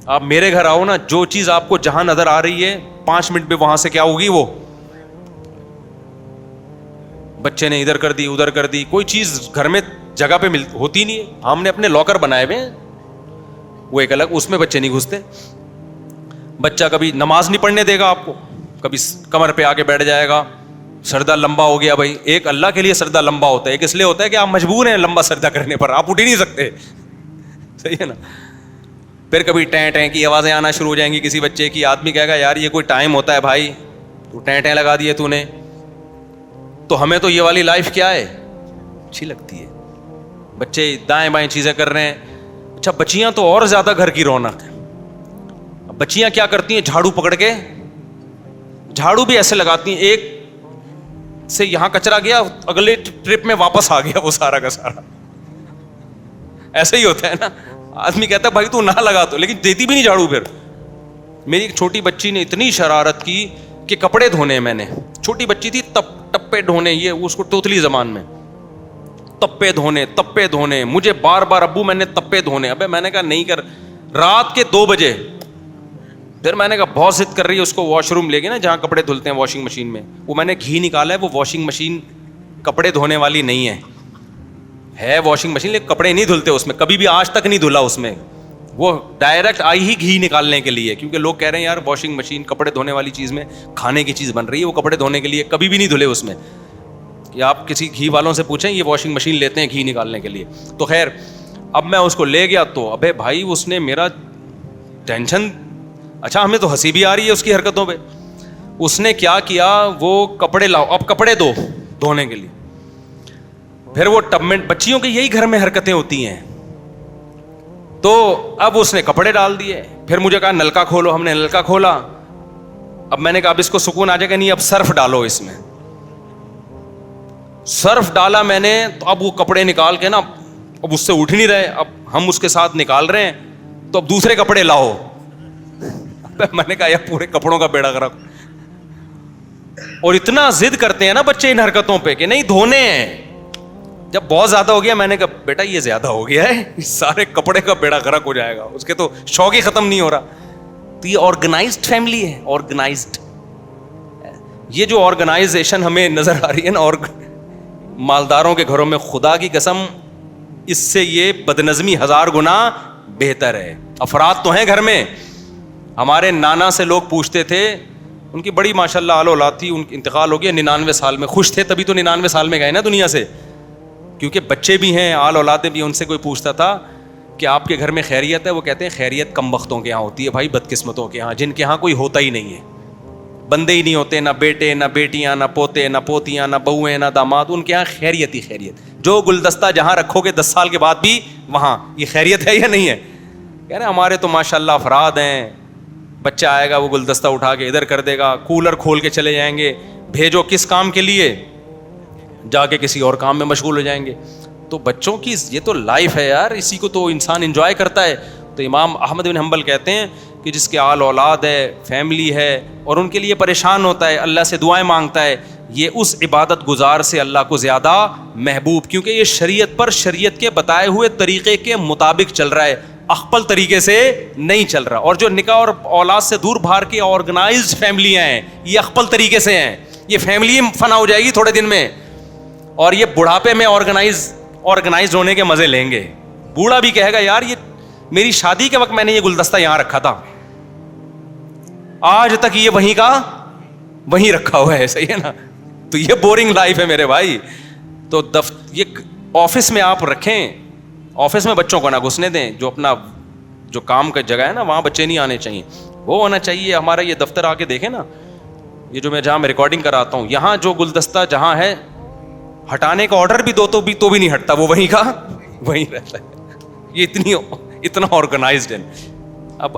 آپ میرے گھر آؤ نا، جو چیز آپ کو جہاں نظر آ رہی ہے 5 منٹ میں وہاں سے کیا ہوگی، وہ بچے نے ادھر کر دی ادھر کر دی. کوئی چیز گھر میں جگہ پہ ہوتی نہیں ہے. ہم نے اپنے لاکر بنائے ہوئے ہیں، وہ ایک الگ، اس میں بچے نہیں گھستے. بچہ کبھی نماز نہیں پڑھنے دے گا آپ کو، کبھی کمر پہ آ کے بیٹھ جائے گا. سردہ لمبا ہو گیا بھائی، ایک اللہ کے لیے سردہ لمبا ہوتا ہے، ایک اس لیے ہوتا ہے کہ آپ مجبور ہیں لمبا سردہ کرنے پر، آپ اٹھ ہی نہیں سکتے، صحیح ہے نا. پھر کبھی ٹیں ٹیں کی آوازیں آنا شروع ہو جائیں گی کسی بچے کی. آدمی کہے گا یار یہ کوئی ٹائم ہوتا ہے بھائی، تو ٹیں ٹیں لگا دیے تو نے. تو ہمیں تو یہ والی لائف کیا ہے اچھی لگتی ہے. بچے دائیں بائیں چیزیں کر رہے ہیں. اچھا بچیاں تو اور زیادہ گھر کی رونق ہے. بچیاں کیا کرتی ہیں، جھاڑو پکڑ کے، جھاڑو بھی ایسے لگاتی ہیں، ایک سے یہاں کچرا گیا اگلے ٹرپ میں واپس آ گیا وہ سارا کا سارا. ایسا ہی ہوتا ہے نا. آدمی کہتا ہے بھائی تو نہ لگا تو، لیکن دیتی بھی نہیں جھاڑو. پھر میری ایک چھوٹی بچی نے اتنی شرارت کی کہ کپڑے دھونے، میں نے چھوٹی بچی تھی، ٹپے دھونے، یہ اس کو توتلی زبان میں تپے دھونے. مجھے بار بار ابو میں نے تپے دھونے. ابے میں نے کہا نہیں کر. رات کے 2 بجے پھر میں نے کہا بہت ضد کر رہی ہے، اس کو واش روم لے گئے نا جہاں کپڑے دھلتے ہیں واشنگ مشین میں. وہ میں نے گھی نکالا ہے، وہ واشنگ مشین کپڑے دھونے والی نہیں ہے واشنگ مشین، لیکن کپڑے نہیں دھلتے اس میں، کبھی بھی آج تک نہیں دھلا اس میں. وہ ڈائریکٹ آئی ہی گھی نکالنے کے لیے، کیونکہ لوگ کہہ رہے ہیں یار واشنگ مشین کپڑے دھونے والی چیز میں کھانے کی چیز بن رہی ہے، وہ کپڑے دھونے کے لیے کبھی بھی نہیں دھلے اس میں. کہ آپ کسی گھی والوں سے پوچھیں، یہ واشنگ مشین لیتے ہیں گھی نکالنے کے لیے. تو خیر اب میں اس کو لے گیا تو ابے بھائی اس نے میرا ٹینشن. اچھا ہمیں تو ہنسی بھی آ رہی ہے اس کی حرکتوں پہ. اس نے کیا کیا، وہ کپڑے لاؤ، اب کپڑے دو دھونے کے لیے. پھر وہ ٹب میں، بچیوں کی یہی گھر میں حرکتیں ہوتی ہیں. تو اب اس نے کپڑے ڈال دیے. پھر مجھے کہا نلکا کھولو، ہم نے نلکا کھولا. اب میں نے کہا اب اس کو سکون آ جائے گا، نہیں اب سرف ڈالو اس میں. سرف ڈالا میں نے تو اب وہ کپڑے نکال کے نا، اب اس سے اٹھ نہیں رہے، اب ہم اس کے ساتھ نکال رہے ہیں تو اب دوسرے کپڑے لاؤ. میں نے کہا یار پورے کپڑوں کا بیڑا غرق. اور اتنا ضد کرتے ہیں نا بچے ان حرکتوں پہ کہ نہیں دھونے ہیں. جب بہت زیادہ ہو گیا میں نے کہا بیٹا یہ زیادہ ہو گیا ہے, سارے کپڑے کا بیڑا غرق ہو جائے گا, اس کے تو شوق ہی ختم نہیں ہو رہا. تو یہ آرگنائزڈ فیملی ہے, آرگنائزڈ. یہ جو آرگنائزیشن ہمیں نظر آ رہی ہے نا, اور مالداروں کے گھروں میں, خدا کی قسم اس سے یہ بدنظمی 1000 گنا بہتر ہے. افراد تو ہیں گھر میں. ہمارے نانا سے لوگ پوچھتے تھے, ان کی بڑی ماشاءاللہ آل اولاد تھی, ان انتقال ہو گیا 99 سال میں, خوش تھے تبھی تو 99 سال میں گئے نا دنیا سے, کیونکہ بچے بھی ہیں, آل اولادیں بھی. ان سے کوئی پوچھتا تھا کہ آپ کے گھر میں خیریت ہے, وہ کہتے ہیں خیریت کم بختوں کے یہاں ہوتی ہے بھائی, بدقسمتوں کے یہاں, جن کے یہاں کوئی ہوتا ہی نہیں ہے, بندے ہی نہیں ہوتے, نہ بیٹے نہ بیٹیاں نہ پوتے نہ پوتیاں نہ بہویں نہ داماد, ان کے یہاں خیریت ہی خیریت. جو گلدستہ جہاں رکھو گے 10 سال کے بعد بھی وہاں, یہ خیریت ہے یا نہیں ہے؟ کہہ رہے ہمارے تو ماشاءاللہ افراد ہیں, بچہ آئے گا وہ گلدستہ اٹھا کے ادھر کر دے گا, کولر کھول کے چلے جائیں گے, بھیجو کس کام کے لیے, جا کے کسی اور کام میں مشغول ہو جائیں گے. تو بچوں کی یہ تو لائف ہے یار, اسی کو تو انسان انجوائے کرتا ہے. تو امام احمد بن حنبل کہتے ہیں کہ جس کے آل اولاد ہے, فیملی ہے, اور ان کے لیے پریشان ہوتا ہے, اللہ سے دعائیں مانگتا ہے, یہ اس عبادت گزار سے اللہ کو زیادہ محبوب, کیونکہ یہ شریعت پر, شریعت کے بتائے ہوئے طریقے کے مطابق چل رہا ہے, اخپل طریقے سے نہیں چل رہا. اور جو نکاح اور اولاد سے دور بھار کے آرگنائزڈ فیملیاں ہیں, یہ اخپل طریقے سے ہیں. یہ فیملی فنا ہو جائے گی تھوڑے دن میں, اور یہ بڑھاپے میں آرگنائزڈ ہونے کے مزے لیں گے. بوڑھا بھی کہے گا یار یہ میری شادی کے وقت میں نے یہ گلدستہ یہاں رکھا تھا, آج تک یہ وہیں کا وہیں رکھا ہوا ہے, صحیح ہے نا. تو یہ بورنگ لائف ہے میرے بھائی. تو یہ آفس میں آپ رکھیں, آفس میں بچوں کو نہ گھسنے دیں, جو اپنا جو کام کا جگہ ہے نا وہاں بچے نہیں آنے چاہیے, وہ ہونا چاہیے. ہمارا یہ دفتر آ کے دیکھیں نا, یہ جو میں جہاں میں ریکارڈنگ کراتا ہوں, یہاں جو گلدستہ جہاں ہے ہٹانے کا آرڈر بھی دو تو بھی نہیں ہٹتا, وہ وہیں کا وہیں رہتا ہے. یہ اتنا آرگنائزڈ ہے. اب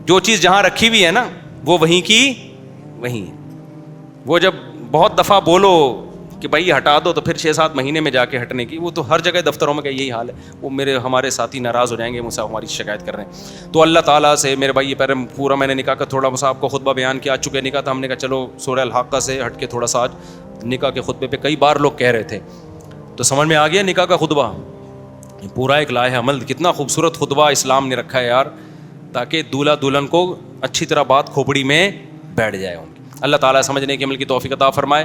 جو چیز جہاں رکھی ہوئی ہے نا وہ وہیں کی وہیں. وہ جب بہت دفعہ بولو کہ بھائی ہٹا دو تو پھر 6-7 مہینے میں جا کے ہٹنے کی, وہ تو ہر جگہ دفتروں میں کا یہی حال ہے. وہ ہمارے ساتھی ناراض ہو جائیں گے مجھ سے, ہماری شکایت کر رہے ہیں. تو اللہ تعالیٰ سے میرے بھائی, یہ پہلے پورا میں نے نکاح کا تھوڑا سا آپ کو خطبہ بیان کیا, آ چکے نکاح تھا, ہم نے کہا چلو سورہ الحاقہ سے ہٹ کے تھوڑا سا آج نکاح کے خطبے پہ کئی بار لوگ کہہ رہے تھے, تو سمجھ میں آ گیا نکاح کا خطبہ پورا ایک لائحہ عمل. کتنا خوبصورت خطبہ اسلام نے رکھا ہے یار, تاکہ دولہا دلہن کو اچھی طرح بات کھوپڑی میں بیٹھ جائے. اللہ تعالیٰ سمجھنے کی عمل کی توفیق عطا فرمائے.